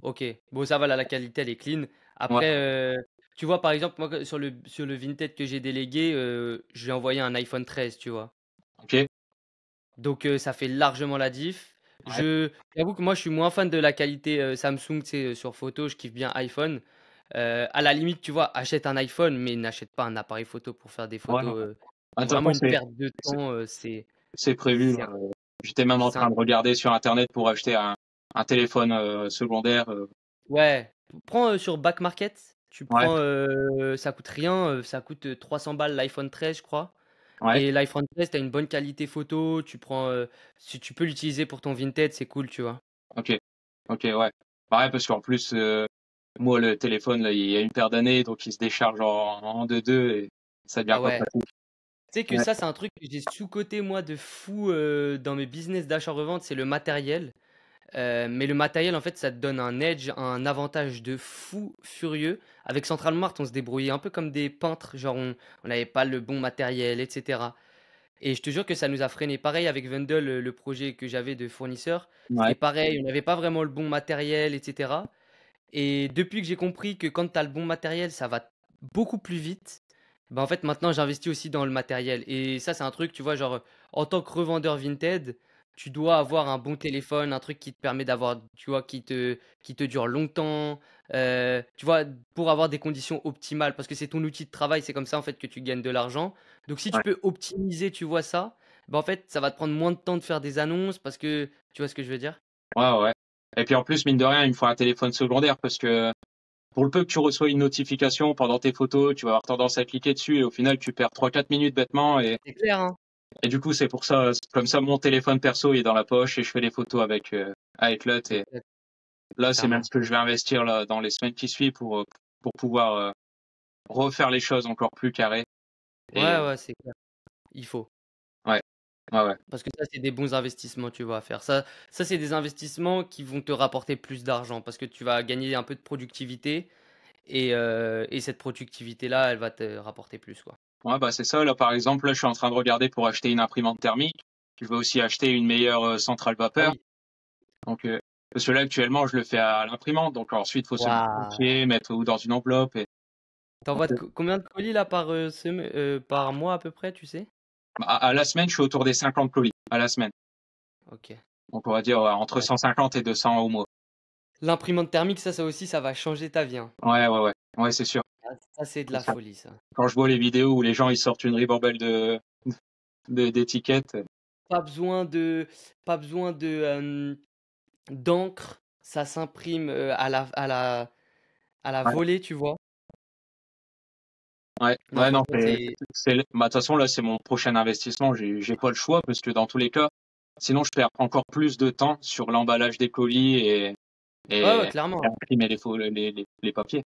OK. Bon, ça va, là, la qualité, elle est clean. Ouais, Après, tu vois, par exemple, moi, sur le Vinted que j'ai délégué, je lui ai envoyé un iPhone 13, tu vois? OK. Donc, ça fait largement la diff. Ouais, J'avoue que moi, je suis moins fan de la qualité, Samsung, tu sais, sur photo, je kiffe bien iPhone. À la limite, tu vois, achète un iPhone, mais n'achète pas un appareil photo pour faire des ouais, ouais. photos, Bah, de toute vraiment façon, une perte de c'est temps, c'est prévu. c'est un J'étais même en c'est un train de regarder sur Internet pour acheter un téléphone secondaire. ouais, prends, sur Back Market, tu Ouais, prends, ça coûte rien, ça coûte, 300 balles l'iPhone 13, je crois. ouais, Et l'iPhone 13, tu as une bonne qualité photo, tu prends, si tu peux l'utiliser pour ton Vinted, c'est cool, tu vois? OK, OK, ouais. Ouais, parce qu'en plus, moi, le téléphone, là, il y a une paire d'années, donc il se décharge en 2 et ça devient Ah pas ouais. pratique. Tu sais que Ouais, ça, c'est un truc que j'ai sous-coté, moi, de fou, dans mes business d'achat-revente, c'est le matériel. Mais le matériel, en fait, ça te donne un edge, un avantage de fou furieux. Avec Central Mart, on se débrouillait un peu comme des peintres, genre on n'avait pas le bon matériel, et cetera. Et je te jure que ça nous a freiné. Pareil avec Wendel, le projet que j'avais de fournisseur, ouais, c'était pareil, on n'avait pas vraiment le bon matériel, et cetera. Et depuis que j'ai compris que quand tu as le bon matériel, ça va beaucoup plus vite, bah, en fait, maintenant, j'investis aussi dans le matériel. Et ça, c'est un truc, tu vois, genre, en tant que revendeur Vinted, tu dois avoir un bon téléphone, un truc qui te permet d'avoir, tu vois, qui te dure longtemps, tu vois, pour avoir des conditions optimales, parce que c'est ton outil de travail, c'est comme ça, en fait, que tu gagnes de l'argent. Donc, si tu ouais, peux optimiser, tu vois ça, bah, en fait, ça va te prendre moins de temps de faire des annonces, parce que, tu vois ce que je veux dire? ouais, ouais. Et puis en plus, mine de rien, il me faut un téléphone secondaire parce que pour le peu que tu reçois une notification pendant tes photos, tu vas avoir tendance à cliquer dessus et au final, tu perds 3 4 minutes bêtement C'est clair, hein? et du coup, c'est pour ça, comme ça, mon téléphone perso il est dans la poche et je fais les photos avec l'autre et Exact, là, c'est même clairement. ce que je vais investir là dans les semaines qui suivent pour pouvoir refaire les choses encore plus carrées et Ouais, ouais, c'est clair. Il faut. ouais, ouais, ouais, Parce que ça, c'est des bons investissements, tu vois, à faire. Ça, c'est des investissements qui vont te rapporter plus d'argent parce que tu vas gagner un peu de productivité et cette productivité-là, elle va te rapporter plus, quoi. Ouais, bah c'est ça. Là, par exemple, là, je suis en train de regarder pour acheter une imprimante thermique. Je veux aussi acheter une meilleure centrale Ah vapeur. oui. Donc, parce que là, actuellement, je le fais à l'imprimante. Donc, ensuite, il faut se le Waouh. papier, mettre ou dans une enveloppe. Donc, T'envoies combien de colis là par mois à peu près, tu sais? à la semaine, je suis autour des 50 colis à la semaine. Ok. Donc, on va dire entre Ouais. 150 et 200 au mois. L'imprimante thermique, ça aussi, ça va changer ta vie, hein. Ouais, ouais, ouais. Ouais, c'est sûr. Ah, ça, c'est de C'est la sûr. folie, ça. Quand je vois les vidéos où les gens ils sortent une ribambelle d'étiquettes. Pas besoin de, pas besoin d'encre, ça s'imprime à la Ouais, volée, tu vois. ouais, Non, ouais, non, franchement, c'est. bah, de toute façon, là, c'est mon prochain investissement. J'ai pas le choix parce que dans tous les cas, sinon, je perds encore plus de temps sur l'emballage des colis Ouais, ouais, et clairement. imprimer les papiers.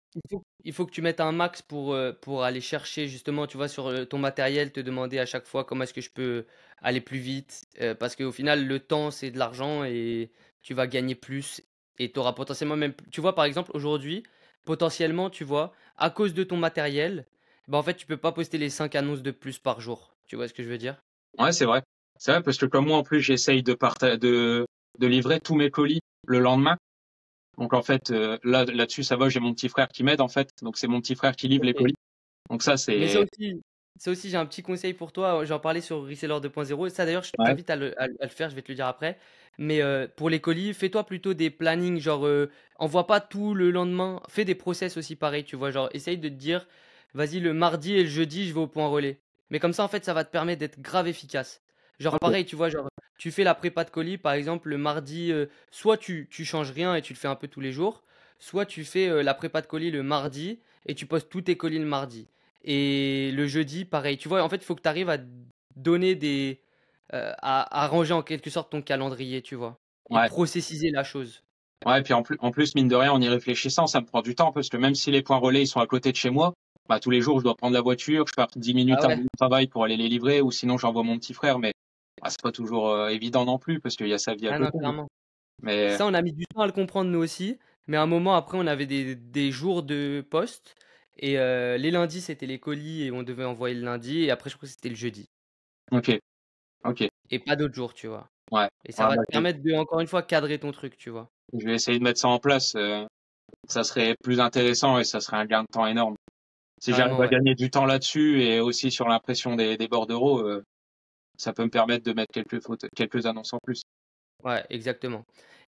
Il faut que tu mettes un max pour aller chercher justement, tu vois, sur ton matériel, te demander à chaque fois comment est-ce que je peux aller plus vite. Parce qu'au final, le temps, c'est de l'argent et tu vas gagner plus. Et tu auras potentiellement même. Tu vois, par exemple, aujourd'hui, potentiellement, tu vois, à cause de ton matériel, bah, en fait, tu peux pas poster les 5 annonces de plus par jour. Tu vois ce que je veux dire? Ouais, c'est vrai. C'est vrai parce que comme moi, en plus, j'essaye de livrer tous mes colis le lendemain. Donc, en fait, là-dessus, ça va, j'ai mon petit frère qui m'aide, en fait. Donc, c'est mon petit frère qui livre les Ok. colis. Donc, ça, Mais c'est, ça aussi, j'ai un petit conseil pour toi. J'en parlais sur Reseller 2.0. Ça, d'ailleurs, je ouais, t'invite à le faire. Je vais te le dire après. Mais pour les colis, fais-toi plutôt des plannings. Genre, envoie pas tout le lendemain. Fais des process aussi pareil. Tu vois, genre, essaye de te dire, vas-y, le mardi et le jeudi, je vais au point relais. Mais comme ça, en fait, ça va te permettre d'être grave efficace. Genre, ok, pareil, tu vois, genre, tu fais la prépa de colis, par exemple, le mardi, soit tu changes rien et tu le fais un peu tous les jours, soit tu fais la prépa de colis le mardi et tu postes tous tes colis le mardi. Et le jeudi, pareil. Tu vois, en fait, il faut que tu arrives à donner à ranger en quelque sorte ton calendrier, tu vois. Et ouais. processiser la chose. Ouais, et puis en plus, mine de rien, en y réfléchissant, ça me prend du temps parce que même si les points relais ils sont à côté de chez moi, bah, tous les jours, je dois prendre la voiture, je pars 10 minutes Ah avant ouais, le travail pour aller les livrer ou sinon j'envoie mon petit frère, mais bah, c'est pas toujours évident non plus parce qu'il y a sa vie à ah non, côté. clairement. Mais Ça, on a mis du temps à le comprendre nous aussi. Mais à un moment, après, on avait des jours de poste. Et les lundis, c'était les colis et on devait envoyer le lundi. Et après, je crois que c'était le jeudi. ok, ok, Et pas d'autres jours, tu vois. ouais. Et ça Ouais, va bah, te permettre de, encore une fois, cadrer ton truc, tu vois. je vais essayer de mettre ça en place. Ça serait plus intéressant et ça serait un gain de temps énorme. Si j'arrive Carrément, à ouais. gagner du temps là-dessus et aussi sur l'impression des bordereaux, ça peut me permettre de mettre quelques annonces en plus. Ouais, exactement.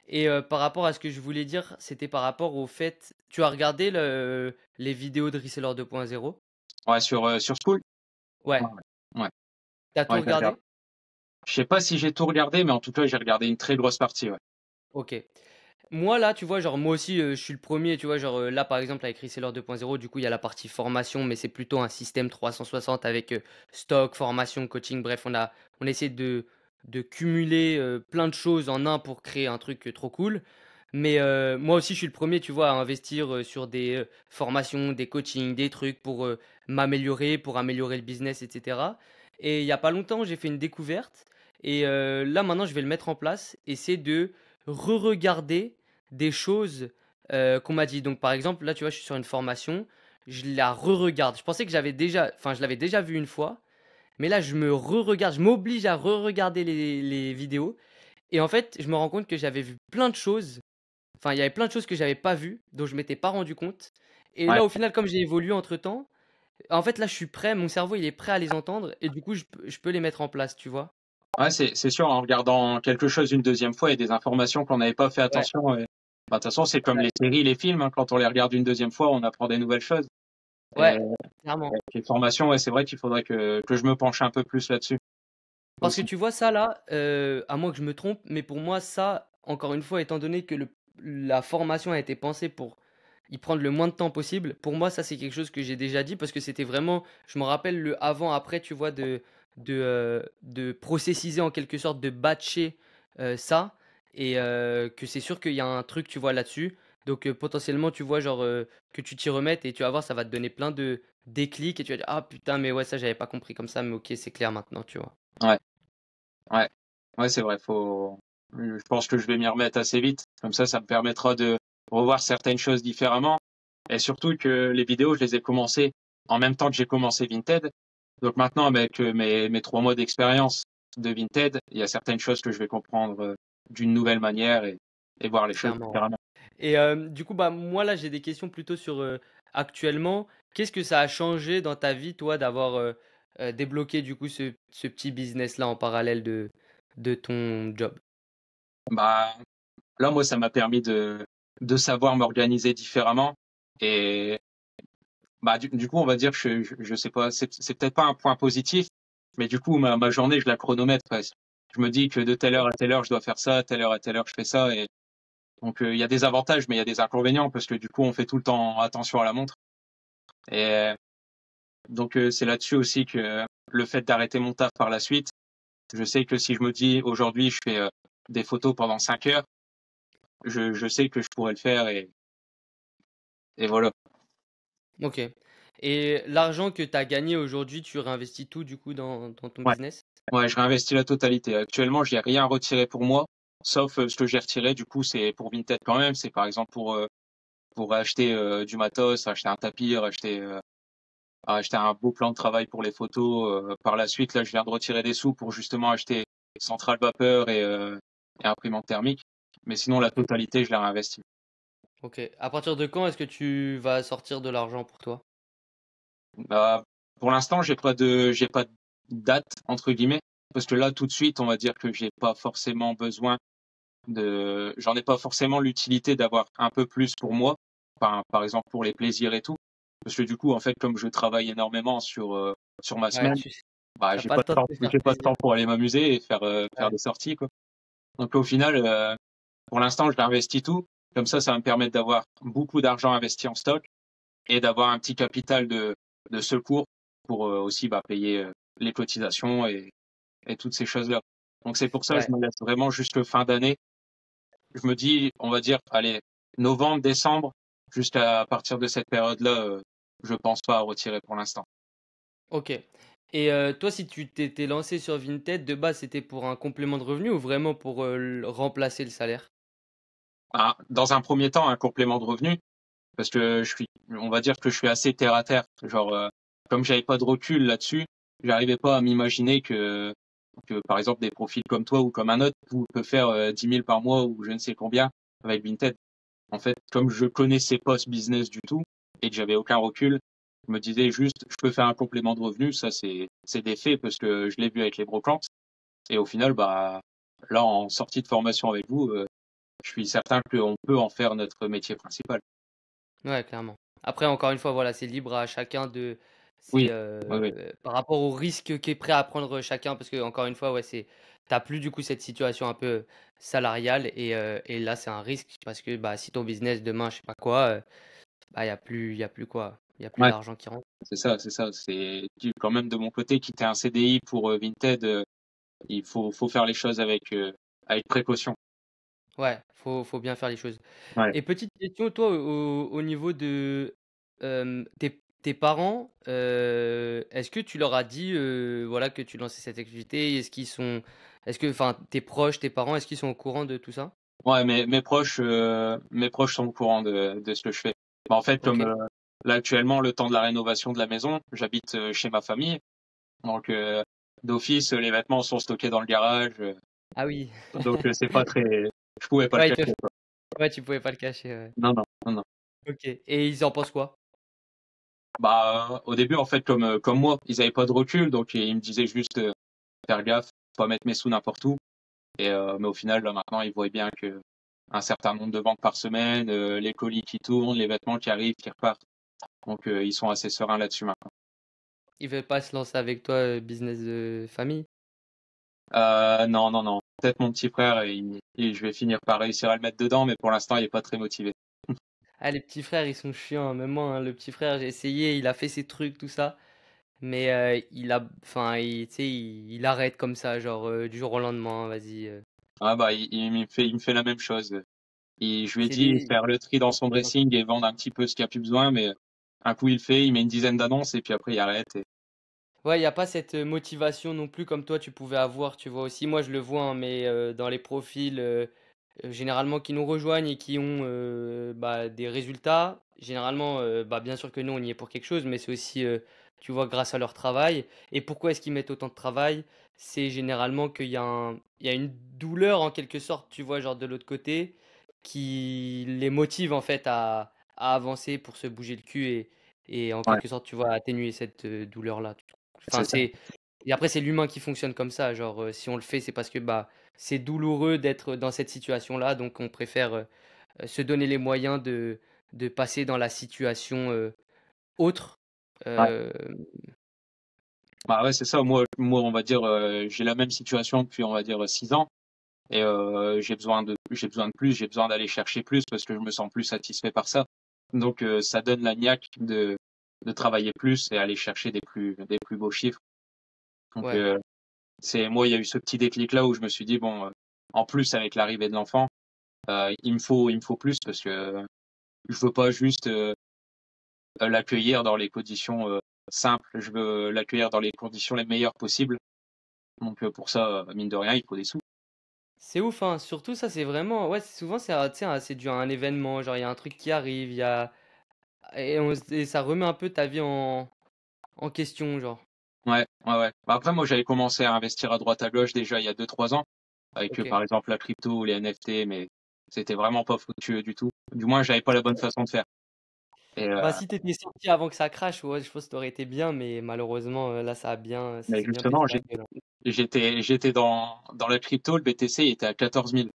Et par rapport à ce que je voulais dire, c'était par rapport au fait, tu as regardé les vidéos de Reseller 2.0? Ouais, sur School? Ouais, Ouais. ouais, T'as tout ouais, j'ai regardé. regardé? Je sais pas si j'ai tout regardé, mais en tout cas, j'ai regardé une très grosse partie, ouais. Ok. Moi là, tu vois, genre moi aussi, je suis le premier, tu vois, genre là par exemple avec Reseller 2.0, du coup il y a la partie formation, mais c'est plutôt un système 360 avec stock, formation, coaching, bref, on a essayé de cumuler plein de choses en un pour créer un truc trop cool. Mais moi aussi, je suis le premier, tu vois, à investir sur des formations, des coachings, des trucs pour m'améliorer, pour améliorer le business, etc. Et il y a pas longtemps, j'ai fait une découverte. Et là, maintenant, je vais le mettre en place. Et c'est de re-regarder des choses qu'on m'a dit. Donc, par exemple, là, tu vois, je suis sur une formation. Je la re-regarde. Je pensais que je l'avais déjà vu une fois. Mais là, je me re-regarde. Je m'oblige à re-regarder les vidéos. Et en fait, je me rends compte que j'avais vu plein de choses. Enfin, il y avait plein de choses que j'avais pas vues, dont je m'étais pas rendu compte. Et Ouais, là, au final, comme j'ai évolué entre temps, en fait, là, je suis prêt, mon cerveau, il est prêt à les entendre, et du coup, je peux les mettre en place, tu vois. ouais, c'est sûr, en regardant quelque chose une deuxième fois et des informations qu'on n'avait pas fait Ouais, attention. Bah, de toute façon, c'est comme ouais, les séries, les films, hein, quand on les regarde une deuxième fois, on apprend des nouvelles choses. Et ouais, clairement. les formations, ouais, c'est vrai qu'il faudrait que je me penche un peu plus là-dessus Parce que aussi. tu vois, ça là, à moins que je me trompe, mais pour moi, ça, encore une fois, étant donné que la formation a été pensée pour y prendre le moins de temps possible, pour moi, ça, c'est quelque chose que j'ai déjà dit parce que c'était vraiment, je me rappelle le avant-après, tu vois, de processiser en quelque sorte, de batcher ça, et que c'est sûr qu'il y a un truc, tu vois, là-dessus. Donc potentiellement, tu vois, genre, que tu t'y remettes et tu vas voir, ça va te donner plein de déclics et tu vas dire, ah putain, mais ouais, ça, j'avais pas compris comme ça, mais ok, c'est clair maintenant, tu vois. Ouais, ouais, ouais, c'est vrai. Je pense que je vais m'y remettre assez vite. Comme ça me permettra de revoir certaines choses différemment. Et surtout que les vidéos, je les ai commencées en même temps que j'ai commencé Vinted. Donc maintenant, avec mes 3 mois d'expérience de Vinted, il y a certaines choses que je vais comprendre d'une nouvelle manière et voir les choses Clairement. différemment. Et du coup, bah, moi là, j'ai des questions plutôt sur, actuellement. Qu'est-ce que ça a changé dans ta vie, toi, d'avoir, débloqué du coup ce petit business-là en parallèle de ton job? Bah, là, moi, ça m'a permis de savoir m'organiser différemment. Et bah, du coup, on va dire, je sais pas, c'est peut-être pas un point positif, mais du coup, ma journée, je la chronomètre presque. Je me dis que de telle heure à telle heure, je dois faire ça, telle heure à telle heure, je fais ça. Et donc, il y a des avantages, mais il y a des inconvénients parce que du coup, on fait tout le temps attention à la montre. Et donc, c'est là-dessus aussi que le fait d'arrêter mon taf par la suite, je sais que si je me dis aujourd'hui, je fais des photos pendant 5 heures, je sais que je pourrais le faire et voilà. OK. Et l'argent que tu as gagné aujourd'hui, tu réinvestis tout du coup dans ton Ouais. business? Ouais, je réinvestis la totalité. Actuellement, j'ai rien retiré pour moi, sauf ce que j'ai retiré, du coup, c'est pour Vinted quand même. C'est par exemple pour acheter du matos, acheter un tapis, acheter un beau plan de travail pour les photos. Par la suite, là, je viens de retirer des sous pour justement acheter centrale vapeur et imprimante thermique. Mais sinon, la totalité, je l'ai réinvesti. OK. À partir de quand est-ce que tu vas sortir de l'argent pour toi? Bah, pour l'instant, j'ai pas de date entre guillemets, parce que là, tout de suite, on va dire que j'ai pas forcément besoin j'en ai pas forcément l'utilité d'avoir un peu plus pour moi, par exemple pour les plaisirs et tout, parce que du coup, en fait, comme je travaille énormément sur ma Ouais, semaine, bah, tu pas le temps de te faire j'ai pas de plaisir. temps pour aller m'amuser et faire Ouais. des sorties, quoi. Donc au final, pour l'instant, je réinvestis tout. Comme ça va me permettre d'avoir beaucoup d'argent investi en stock et d'avoir un petit capital de secours pour aussi bah, payer les cotisations et toutes ces choses-là. Donc c'est pour ça que je Ouais. me laisse vraiment jusque fin d'année. Je me dis, on va dire, allez, novembre, décembre, jusqu'à partir de cette période-là, je pense pas à retirer pour l'instant. OK. Et toi, si tu t'étais lancé sur Vinted, de base, c'était pour un complément de revenu ou vraiment pour, remplacer le salaire? Ah, dans un premier temps, un complément de revenu, parce que on va dire que je suis assez terre à terre. Genre, comme j'avais pas de recul là-dessus, j'arrivais pas à m'imaginer que, par exemple, des profils comme toi ou comme un autre peut faire 10 000 par mois ou je ne sais combien avec Vinted. En fait, comme je connaissais pas ce business du tout et que j'avais aucun recul, je me disais juste, je peux faire un complément de revenu, ça c'est des faits parce que je l'ai vu avec les brocantes. Et au final, bah là, en sortie de formation avec vous, je suis certain qu'on peut en faire notre métier principal. Ouais, clairement. Après, encore une fois, voilà, c'est libre à chacun de Oui, c'est, oui, oui, par rapport au risque qu'est prêt à prendre chacun parce que encore une fois, ouais, t'as plus du coup cette situation un peu salariale et là, c'est un risque parce que, bah, si ton business demain, je sais pas quoi, bah, il y a plus quoi, il y a plus ouais, d'argent qui rentre. c'est ça, c'est ça. Quand même de mon côté, quitter un CDI pour Vinted, il faut faire les choses avec précaution. Ouais, faut bien faire les choses. Ouais. Et petite question, toi, au niveau de, tes parents, est-ce que tu leur as dit, voilà, que tu lançais cette activité? Est-ce que enfin, tes proches, tes parents, est-ce qu'ils sont au courant de tout ça? Ouais, mes proches sont au courant de ce que je fais. Bah, en fait, comme OK. là actuellement, le temps de la rénovation de la maison, j'habite chez ma famille, donc d'office, les vêtements sont stockés dans le garage, Ah oui. donc c'est pas très, je pouvais pas le Ouais, ils peuvent cacher, quoi. ouais, tu pouvais pas le cacher, ouais. Non, non, non, non. OK et ils en pensent quoi? Bah, au début, en fait, comme moi, ils avaient pas de recul, donc ils me disaient juste faire gaffe, pas mettre mes sous n'importe où. Mais au final, là maintenant, ils voient bien que un certain nombre de ventes par semaine, les colis qui tournent, les vêtements qui arrivent, qui repartent. Donc ils sont assez sereins là-dessus maintenant. Ils veulent pas se lancer avec toi, business de famille? Non, non, non. Peut-être mon petit frère, je vais finir par réussir à le mettre dedans, mais pour l'instant, il est pas très motivé. Ah, les petits frères, ils sont chiants, hein. Même moi, hein, le petit frère, j'ai essayé, il a fait ses trucs, tout ça. Mais enfin, tu sais, il arrête comme ça, genre du jour au lendemain, vas-y. Ah bah, il me fait la même chose. Je lui ai C'est dit des. faire le tri dans son dressing et vendre un petit peu ce qu'il a plus besoin, mais un coup il le fait, il met une dizaine d'annonces et puis après il arrête. Ouais, il y a pas cette motivation non plus comme toi tu pouvais avoir, tu vois aussi. Moi, je le vois, hein, mais dans les profils généralement qui nous rejoignent et qui ont bah, des résultats. Généralement, bah, bien sûr que nous, on y est pour quelque chose, mais c'est aussi tu vois, grâce à leur travail. Et pourquoi est-ce qu'ils mettent autant de travail? C'est généralement qu'il y a il y a une douleur en quelque sorte, tu vois, genre de l'autre côté, qui les motive en fait à avancer pour se bouger le cul et en Ouais, quelque sorte, tu vois, atténuer cette douleur-là. Enfin, c'est ça. et après, c'est l'humain qui fonctionne comme ça. Genre, si on le fait, c'est parce que bah, c'est douloureux d'être dans cette situation-là, donc on préfère se donner les moyens de passer dans la situation autre. Ouais. Euh, Bah ouais, c'est ça. Moi, on va dire, j'ai la même situation depuis, on va dire, 6 ans. Et j'ai besoin de plus, j'ai besoin d'aller chercher plus parce que je me sens plus satisfait par ça. Donc, ça donne la niaque de travailler plus et aller chercher des plus beaux chiffres. Donc, ouais, moi, il y a eu ce petit déclic là où je me suis dit, bon, en plus, avec l'arrivée de l'enfant, il me faut plus parce que je veux pas juste l'accueillir dans les conditions simples, je veux l'accueillir dans les conditions les meilleures possibles. Donc, pour ça, mine de rien, il faut des sous. c'est ouf, hein. Surtout ça, c'est vraiment, ouais, souvent tu sais, c'est dû à un événement, genre il y a un truc qui arrive, il y a et ça remet un peu ta vie en question, genre. Ouais, ouais, ouais. Bah, après, moi, j'avais commencé à investir à droite à gauche déjà il y a 2-3 ans, avec Ok. par exemple la crypto ou les NFT, mais c'était vraiment pas fructueux du tout. Du moins, j'avais pas la bonne façon de faire. Et Bah si t'étais sorti avant que ça crache, ouais, je pense que t'aurais été bien, mais malheureusement là, ça mais s'est bien pété justement, la gueule, hein. j'étais dans la crypto, le BTC il était à 14 000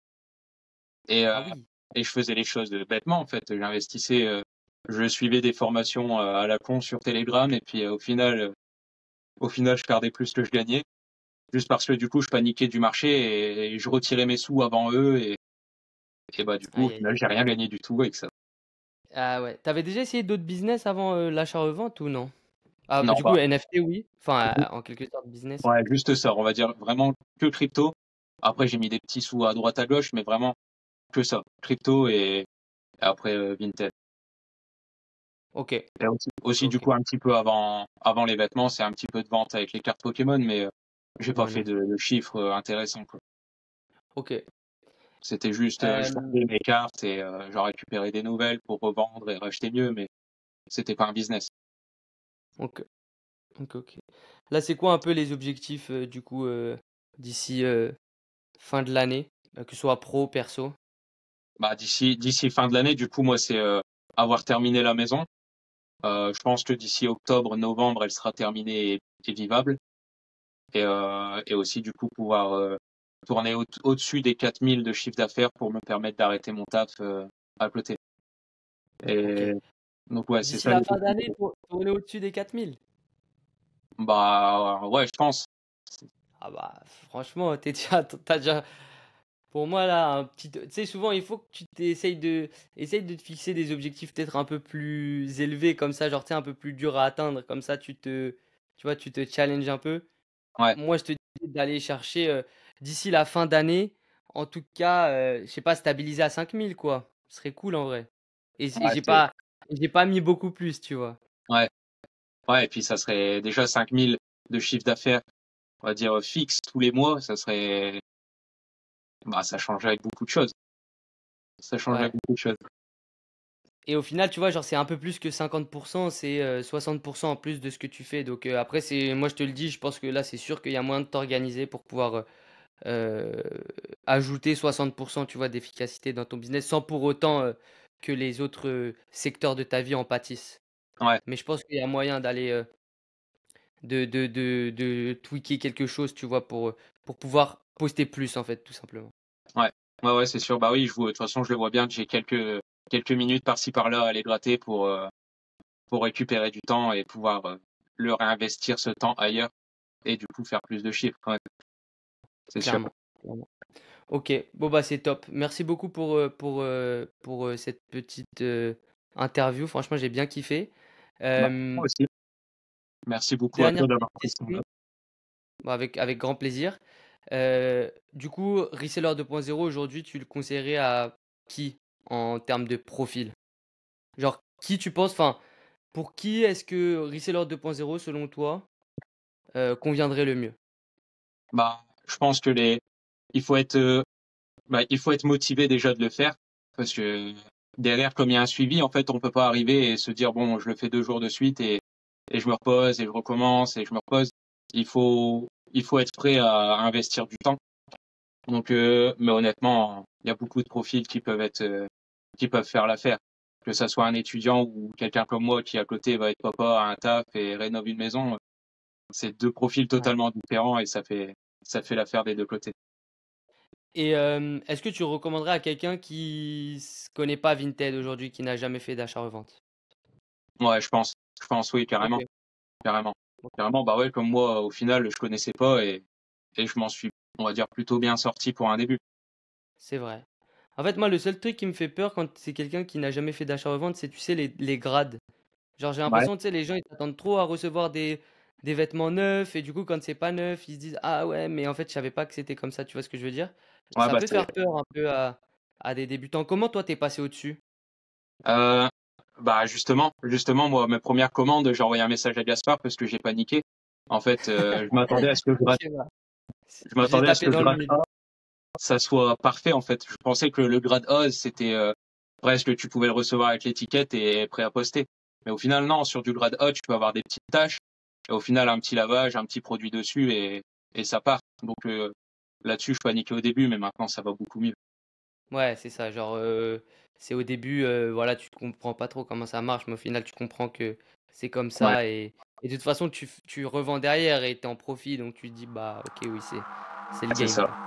et Ah oui. je faisais les choses bêtement en fait. J'investissais, je suivais des formations à la con sur Telegram et puis au final, je perdais plus que je gagnais, juste parce que du coup, je paniquais du marché et je retirais mes sous avant eux et bah, du coup, au Aïe aïe final, aïe. j'ai rien gagné du tout avec ça. Ah ouais. T'avais déjà essayé d'autres business avant l'achat-revente ou non? Ah, Non, du coup, bah, NFT, oui. Enfin, en quelque sorte, business. ouais, juste ça, on va dire vraiment que crypto. Après, j'ai mis des petits sous à droite à gauche, mais vraiment que ça, crypto et après Vinted. Ok, Et aussi du ok. coup un petit peu avant les vêtements, c'est un petit peu de vente avec les cartes Pokémon, mais j'ai pas Ouais, fait non. de chiffres intéressants quoi. Ok. C'était juste, je Euh, vendais mes cartes et j'en récupérais des nouvelles pour revendre et racheter mieux, mais c'était pas un business. ok, ok, ok. Là, c'est quoi un peu les objectifs, du coup, d'ici fin de l'année, que ce soit pro, perso? Bah d'ici fin de l'année, du coup moi c'est avoir terminé la maison. Je pense que d'ici octobre, novembre, elle sera terminée et vivable. Et aussi, du coup, pouvoir tourner au-dessus des 4 000 de chiffre d'affaires pour me permettre d'arrêter mon taf à côté. Ok. Et donc, ouais, c'est D'ici ça la les fin d'année, objectifs. on est au-dessus des 4000. Bah, ouais, je pense. Ah bah, franchement, t'as déjà, pour moi, là, un petit, tu sais, souvent, il faut que essaye de te fixer des objectifs peut-être un peu plus élevés, comme ça, genre, tu sais, un peu plus dur à atteindre, comme ça, tu vois, tu te challenges un peu. Ouais, Moi, je te dis d'aller chercher d'ici la fin d'année, en tout cas, je sais pas, stabiliser à 5000 quoi. Ce serait cool en vrai. Et ouais, c'est, j'ai pas mis beaucoup plus, tu vois. ouais, ouais, et puis ça serait déjà 5 000 de chiffre d'affaires, on va dire fixe tous les mois, bah, ça changerait beaucoup de choses. Ça changerait Ouais. beaucoup de choses. Et au final, tu vois, genre, c'est un peu plus que 50%, c'est 60% en plus de ce que tu fais. Donc après, moi, je te le dis, je pense que là, c'est sûr qu'il y a moyen de t'organiser pour pouvoir euh, ajouter 60%, tu vois, d'efficacité dans ton business sans pour autant que les autres secteurs de ta vie en pâtissent. Ouais, Mais je pense qu'il y a moyen d'aller de tweaker quelque chose, tu vois, pour pouvoir poster plus, en fait, tout simplement. ouais, ouais, ouais, c'est sûr. Bah oui, de toute façon, je le vois bien que j'ai quelques minutes par-ci par-là à aller gratter pour récupérer du temps et pouvoir le réinvestir ce temps ailleurs et du coup faire plus de chiffres. Ouais, c'est sûr. Clairement. Clairement. Ok, bon bah c'est top. Merci beaucoup pour cette petite interview. Franchement, j'ai bien kiffé. Bah, Euh, moi aussi. Merci beaucoup à Dernière toi petite d'avoir pris ce question, temps-là. bon, avec grand plaisir. Du coup, Reseller 2.0, aujourd'hui, tu le conseillerais à qui en termes de profil? Genre, qui tu penses, enfin, pour qui est-ce que Reseller 2.0, selon toi, conviendrait le mieux? Bah, je pense que il faut être motivé déjà de le faire parce que derrière, comme il y a un suivi, en fait, on peut pas arriver et se dire bon, je le fais 2 jours de suite et je me repose et je recommence et je me repose. Il faut être prêt à investir du temps. Donc, mais honnêtement, il y a beaucoup de profils qui peuvent faire l'affaire. Que ça soit un étudiant ou quelqu'un comme moi qui à côté va être papa à un taf et rénove une maison, c'est deux profils Ouais. totalement différents et ça fait l'affaire des deux côtés. Et est-ce que tu recommanderais à quelqu'un qui ne connaît pas Vinted aujourd'hui, qui n'a jamais fait d'achat-revente? Ouais, je pense oui, Ok. carrément, carrément. Bah ouais, comme moi, au final, je connaissais pas et je m'en suis, on va dire, plutôt bien sorti pour un début. C'est vrai. En fait, moi, le seul truc qui me fait peur quand c'est quelqu'un qui n'a jamais fait d'achat-revente, c'est, tu sais, les grades. Genre, j'ai Ouais, l'impression, tu sais, les gens, ils s'attendent trop à recevoir des vêtements neufs, et du coup, quand c'est pas neuf, ils se disent, ah ouais, mais en fait, je savais pas que c'était comme ça, tu vois ce que je veux dire? ouais, Ça bah peut c'est. faire peur un peu à des débutants. Comment toi, t'es passé au-dessus? Euh, Bah justement, moi, mes premières commandes, j'ai envoyé un message à Gaspard parce que j'ai paniqué. En fait, je m'attendais à ce que Ok, bah, je j'ai m'attendais à ce tapé que le dans le grade mille. A, ça soit parfait. En fait, je pensais que le grade A, c'était presque tu pouvais le recevoir avec l'étiquette et prêt à poster. Mais au final, non. Sur du grade A, tu peux avoir des petites taches. Et au final, un petit lavage, un petit produit dessus et ça part. Donc là-dessus, je paniquais au début, mais maintenant, ça va beaucoup mieux. Ouais, c'est ça. Genre, c'est au début, voilà, tu comprends pas trop comment ça marche, mais au final, tu comprends que c'est comme Ouais, ça. Et de toute façon, tu revends derrière et t'es en profit. Donc, tu te dis, bah, ok, oui, c'est le c'est game, ça. quoi.